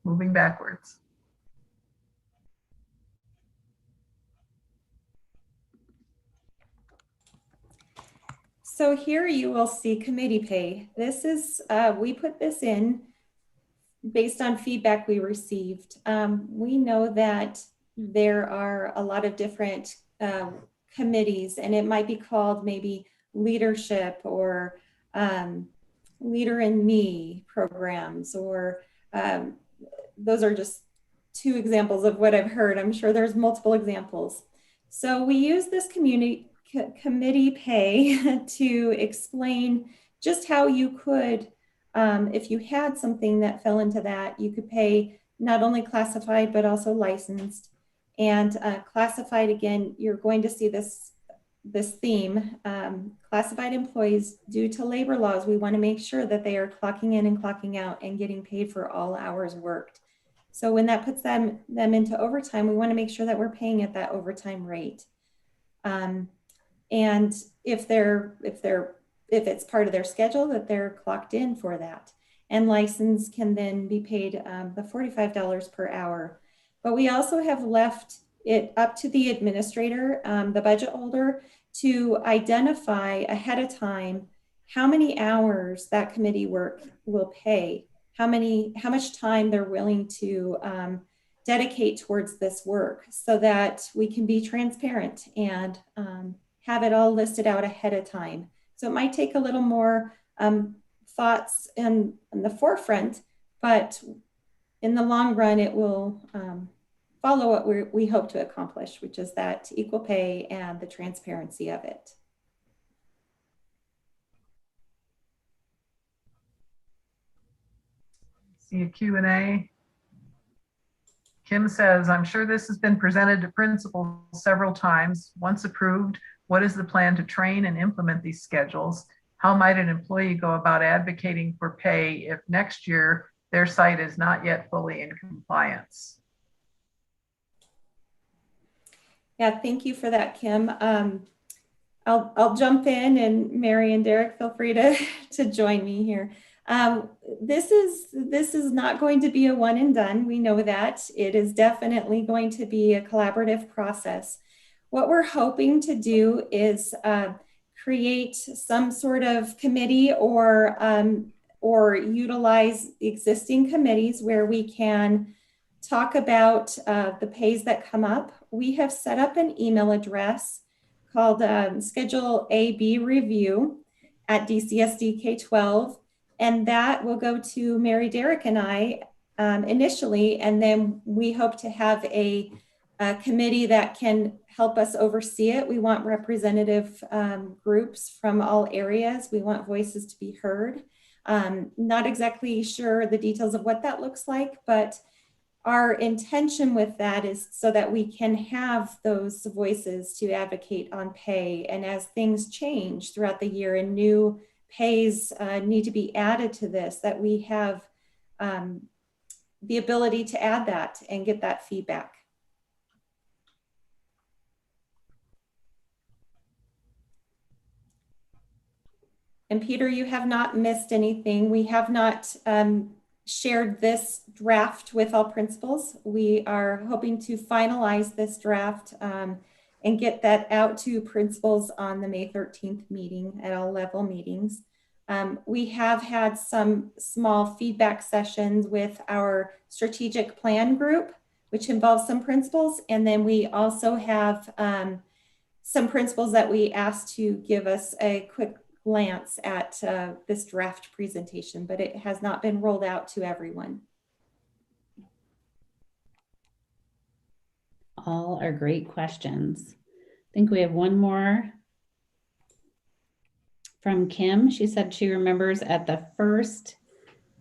moving backwards. So here you will see committee pay. This is, we put this in based on feedback we received. We know that there are a lot of different committees, and it might be called maybe leadership or leader in me programs, or those are just two examples of what I've heard. I'm sure there's multiple examples. So we use this committee pay to explain just how you could, if you had something that fell into that, you could pay not only classified, but also licensed. And classified, again, you're going to see this theme. Classified employees, due to labor laws, we want to make sure that they are clocking in and clocking out and getting paid for all hours worked. So when that puts them into overtime, we want to make sure that we're paying at that overtime rate. And if it's part of their schedule, that they're clocked in for that. And license can then be paid the $45 per hour. But we also have left it up to the administrator, the budget holder, to identify ahead of time how many hours that committee work will pay, how much time they're willing to dedicate towards this work, so that we can be transparent and have it all listed out ahead of time. So it might take a little more thoughts in the forefront, but in the long run, it will follow what we hope to accomplish, which is that equal pay and the transparency of it. See a Q&A. Kim says, I'm sure this has been presented to principals several times. Once approved, what is the plan to train and implement these schedules? How might an employee go about advocating for pay if next year their site is not yet fully in compliance? Yeah, thank you for that, Kim. I'll jump in, and Mary and Derek, feel free to join me here. This is not going to be a one and done. We know that. It is definitely going to be a collaborative process. What we're hoping to do is create some sort of committee or utilize existing committees where we can talk about the pays that come up. We have set up an email address called Schedule AB Review at DCSD K-12, and that will go to Mary, Derek, and I initially, and then we hope to have a committee that can help us oversee it. We want representative groups from all areas. We want voices to be heard. Not exactly sure the details of what that looks like, but our intention with that is so that we can have those voices to advocate on pay. And as things change throughout the year and new pays need to be added to this, that we have the ability to add that and get that feedback. And Peter, you have not missed anything. We have not shared this draft with all principals. We are hoping to finalize this draft and get that out to principals on the May 13th meeting at all level meetings. We have had some small feedback sessions with our strategic plan group, which involves some principals. And then we also have some principals that we asked to give us a quick glance at this draft presentation, but it has not been rolled out to everyone. All are great questions. I think we have one more from Kim. She said she remembers at the first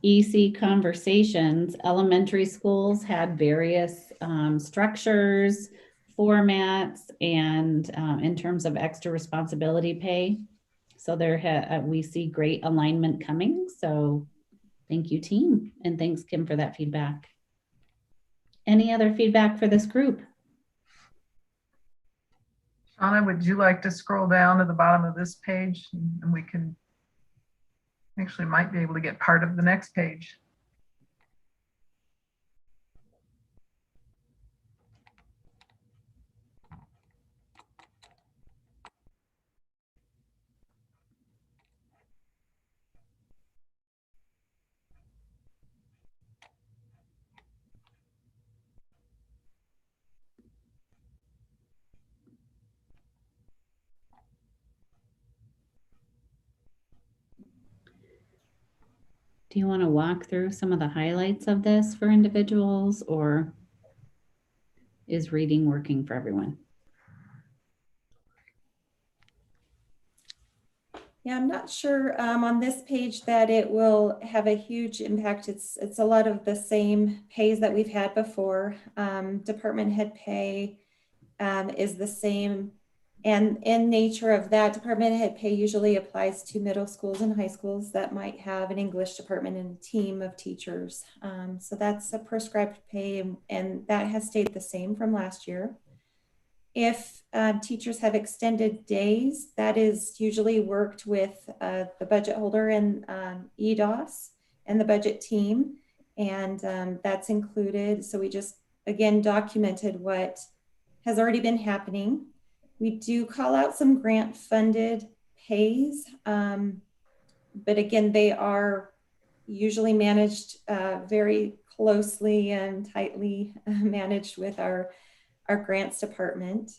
EC conversations, elementary schools had various structures, formats, and in terms of extra responsibility pay. So we see great alignment coming. So thank you, team. And thanks, Kim, for that feedback. Any other feedback for this group? Shauna, would you like to scroll down to the bottom of this page and we can actually might be able to get part of the next page. Do you want to walk through some of the highlights of this for individuals, or is reading working for everyone? Yeah, I'm not sure on this page that it will have a huge impact. It's a lot of the same pays that we've had before. Department head pay is the same. And in nature of that, department head pay usually applies to middle schools and high schools that might have an English department and a team of teachers. So that's a prescribed pay, and that has stayed the same from last year. If teachers have extended days, that is usually worked with the budget holder and EDOS and the budget team, and that's included. So we just, again, documented what has already been happening. We do call out some grant funded pays, but again, they are usually managed very closely and tightly managed with our grants department.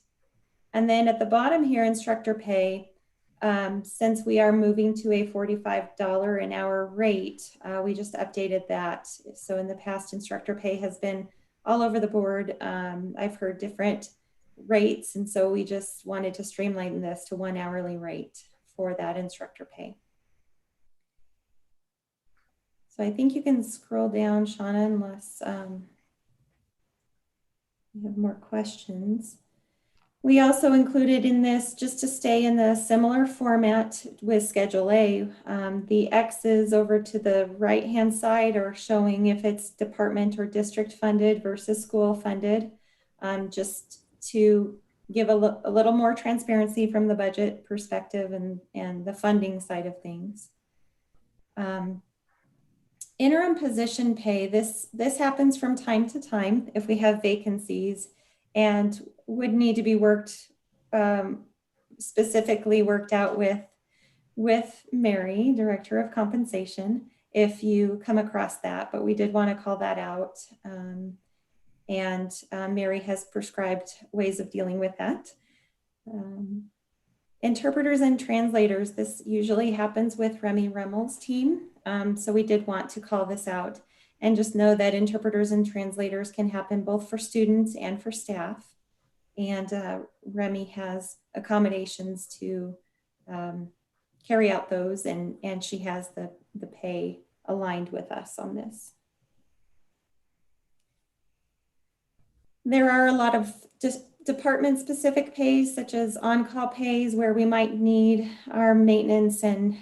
And then at the bottom here, instructor pay, since we are moving to a $45 an hour rate, we just updated that. So in the past, instructor pay has been all over the board. I've heard different rates, and so we just wanted to streamline this to one hourly rate for that instructor pay. So I think you can scroll down, Shauna, unless you have more questions. We also included in this, just to stay in the similar format with Schedule A, the X's over to the right-hand side are showing if it's department or district funded versus school funded, just to give a little more transparency from the budget perspective and the funding side of things. Interim position pay, this happens from time to time if we have vacancies and would need to be worked, specifically worked out with Mary, Director of Compensation, if you come across that, but we did want to call that out. Mary has prescribed ways of dealing with that. Interpreters and translators, this usually happens with Remy Remmel's team. So we did want to call this out and just know that interpreters and translators can happen both for students and for staff. And Remy has accommodations to carry out those, and she has the pay aligned with us on this. There are a lot of just department-specific pays, such as on-call pays, where we might need our maintenance and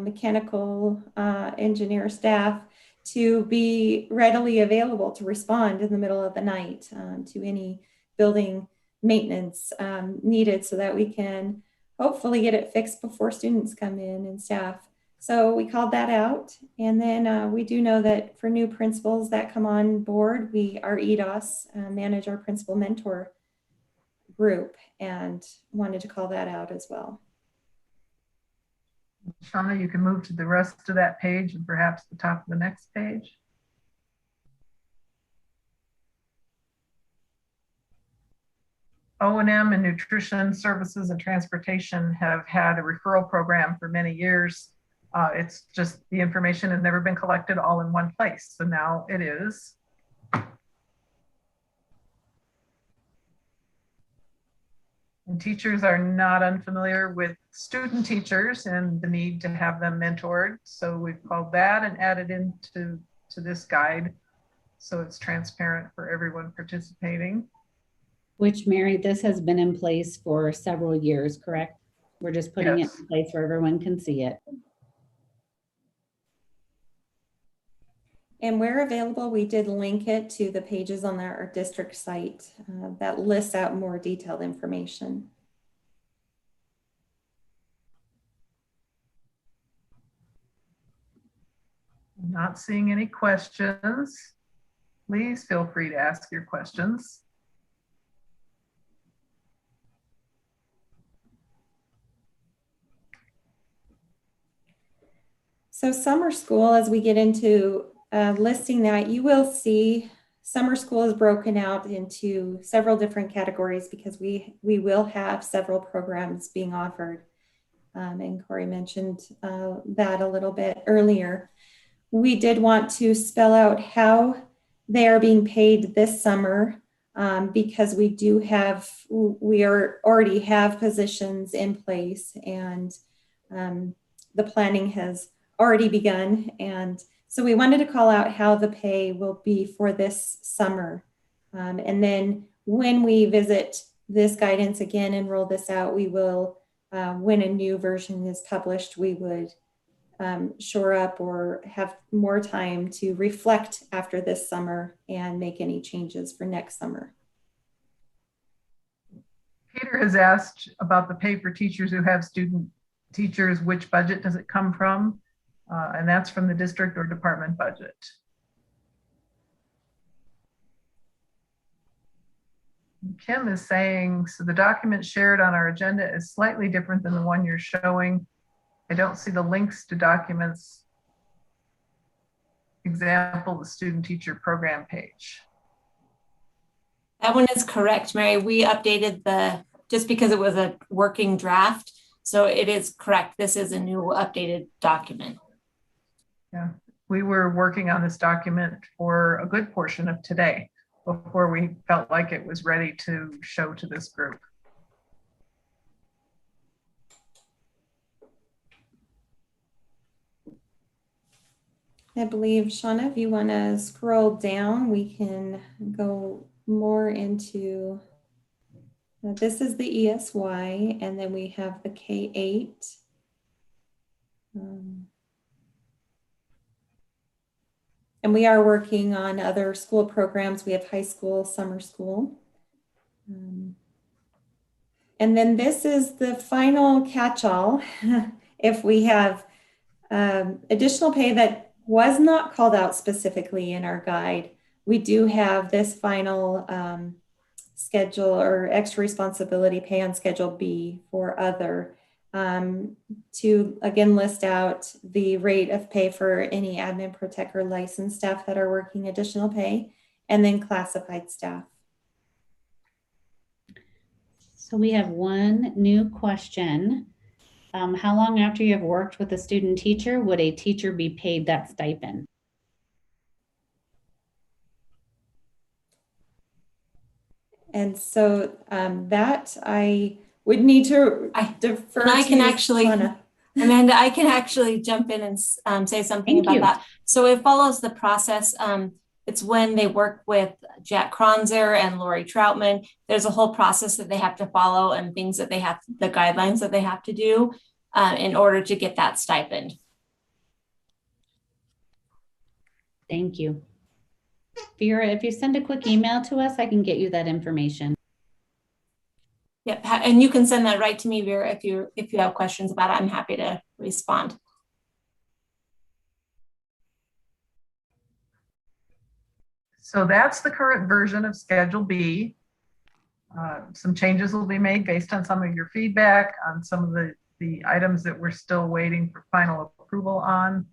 mechanical engineer staff to be readily available to respond in the middle of the night to any building maintenance needed, so that we can hopefully get it fixed before students come in and staff. So we called that out. And then we do know that for new principals that come on board, our EDOS manage our principal mentor group, and wanted to call that out as well. Shauna, you can move to the rest of that page and perhaps the top of the next page. O&M and nutrition services and transportation have had a referral program for many years. It's just the information had never been collected all in one place. So now it is. And teachers are not unfamiliar with student teachers and the need to have them mentored. So we've called that and added into this guide, so it's transparent for everyone participating. Which, Mary, this has been in place for several years, correct? We're just putting Yes. it in place where everyone can see it. And where available, we did link it to the pages on our district site that lists out more detailed information. Not seeing any questions. Please feel free to ask your questions. So summer school, as we get into listing that, you will see summer school is broken out into several different categories because we will have several programs being offered. And Corey mentioned that a little bit earlier. We did want to spell out how they are being paid this summer because we already have positions in place, and the planning has already begun. And so we wanted to call out how the pay will be for this summer. And then when we visit this guidance again and roll this out, we will, when a new version is published, we would shore up or have more time to reflect after this summer and make any changes for next summer. Peter has asked about the pay for teachers who have student teachers. Which budget does it come from? And that's from the district or department budget. Kim is saying, so the document shared on our agenda is slightly different than the one you're showing. I don't see the links to documents. Example, the student teacher program page. That one is correct, Mary. We updated just because it was a working draft. So it is correct. This is a new updated document. Yeah, we were working on this document for a good portion of today before we felt like it was ready to show to this group. I believe, Shauna, if you want to scroll down, we can go more into, this is the ESY, and then we have the K-8. And we are working on other school programs. We have high school, summer school. And then this is the final catch-all. If we have additional pay that was not called out specifically in our guide, we do have this final schedule or extra responsibility pay on Schedule B for other, to again list out the rate of pay for any admin, protect, or licensed staff that are working additional pay, and then classified staff. So we have one new question. How long after you have worked with a student teacher would a teacher be paid that stipend? And so that I would need to defer. And I can to actually, Shauna. Amanda, I can actually jump in and say something Thank about you. that. So it follows the process. It's when they work with Jack Kronzer and Lori Troutman. There's a whole process that they have to follow and things that they have, the guidelines that they have to do in order to get that stipend. Thank you. Vera, if you send a quick email to us, I can get you that information. Yep, and you can send that right to me, Vera, if you have questions about it. I'm happy to respond. So that's the current version of Schedule B. Some changes will be made based on some of your feedback on some of the items that we're still waiting for final approval on.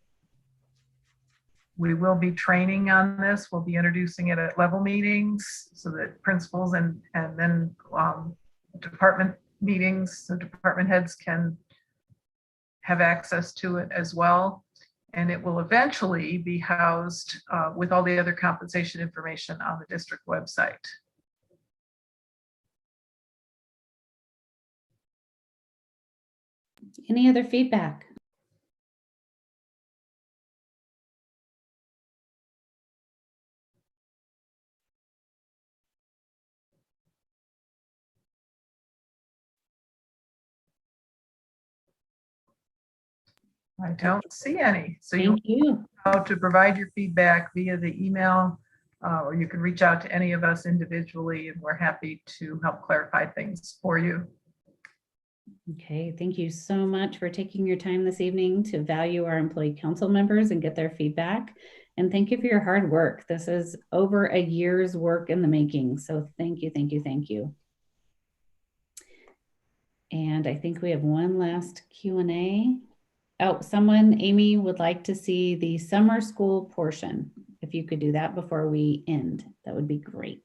We will be training on this. We'll be introducing it at level meetings so that principals and then department meetings, so department heads can have access to it as well. And it will eventually be housed with all the other compensation information on the district website. Any other feedback? I don't see any. So Thank you. know how to provide your feedback via the email, or you can reach out to any of us individually, and we're happy to help clarify things for you. Okay, thank you so much for taking your time this evening to value our employee council members and get their feedback. And thank you for your hard work. This is over a year's work in the making. So thank you, thank you, thank you. And I think we have one last Q&A. Oh, someone, Amy, would like to see the summer school portion. If you could do that before we end, that would be great.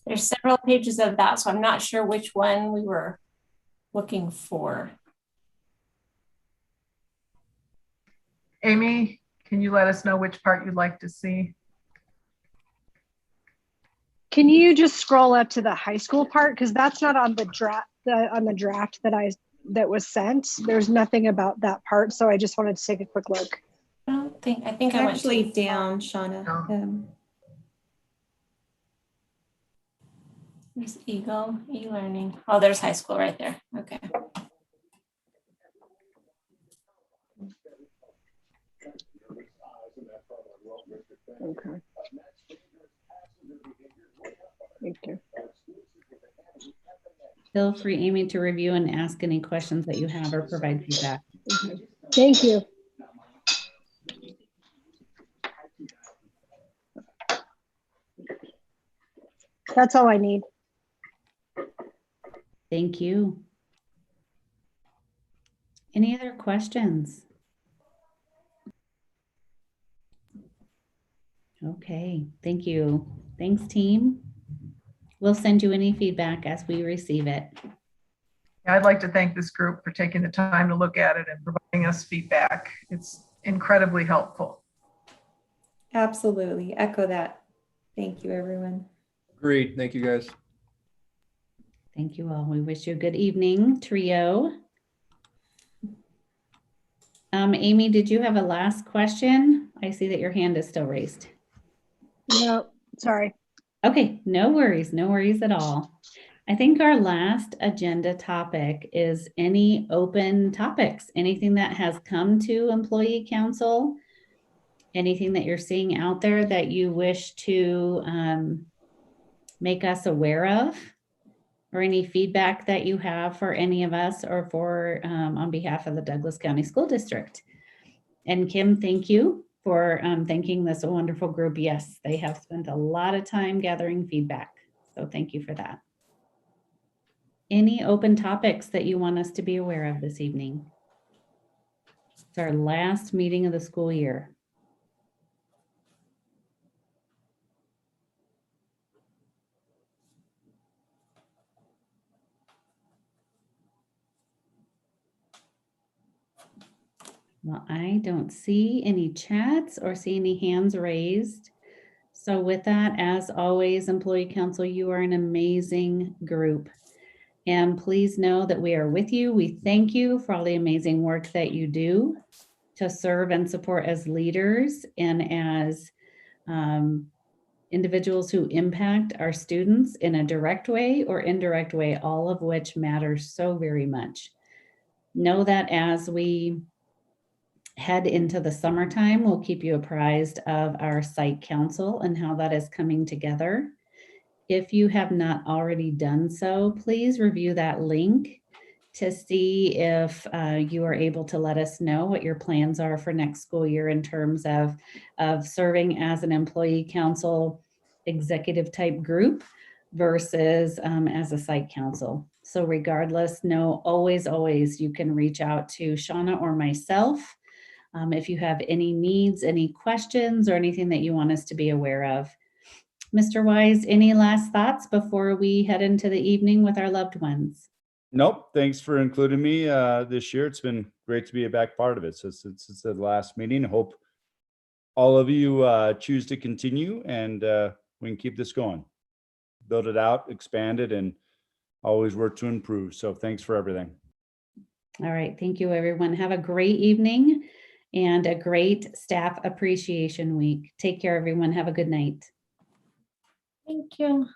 There's several pages of that, so I'm not sure which one we were looking for. Amy, can you let us know which part you'd like to see? Can you just scroll up to the high school part? Because that's not on the draft that was sent. There's nothing about that part. So I just wanted to take a quick look. I think I went Actually down, Shauna. There's Eagle, e-learning. Oh, there's high school right there. Okay. Okay. Thank you. Feel free, Amy, to review and ask any questions that you have or provide feedback. Okay. Thank you. That's all I need. Thank you. Any other questions? Okay, thank you. Thanks, team. We'll send you any feedback as we receive it. I'd like to thank this group for taking the time to look at it and providing us feedback. It's incredibly helpful. Absolutely. Echo that. Thank you, everyone. Great. Thank you, guys. Thank you all. We wish you a good evening, trio. Amy, did you have a last question? I see that your hand is still raised. No, sorry. Okay, no worries at all. I think our last agenda topic is any open topics, anything that has come to employee council, anything that you're seeing out there that you wish to make us aware of, or any feedback that you have for any of us or for on behalf of the Douglas County School District. And Kim, thank you for thanking this wonderful group. Yes, they have spent a lot of time gathering feedback. So thank you for that. Any open topics that you want us to be aware of this evening? It's our last meeting of the school year. Well, I don't see any chats or see any hands raised. So with that, as always, Employee Council, you are an amazing group. And please know that we are with you. We thank you for all the amazing work that you do to serve and support as leaders and as individuals who impact our students in a direct way or indirect way, all of which matters so very much. Know that as we head into the summertime, we'll keep you apprised of our site council and how that is coming together. If you have not already done so, please review that link to see if you are able to let us know what your plans are for next school year in terms of serving as an employee council executive type group versus as a site council. So regardless, know always you can reach out to Shauna or myself if you have any needs, any questions, or anything that you want us to be aware of. Mr. Wise, any last thoughts before we head into the evening with our loved ones? Nope. Thanks for including me this year. It's been great to be a back part of it. So it's the last meeting. Hope all of you choose to continue, and we can keep this going, build it out, expand it, and always work to improve. So thanks for everything. All right. Thank you, everyone. Have a great evening and a great Staff Appreciation Week. Take care, everyone. Have a good night. Thank you.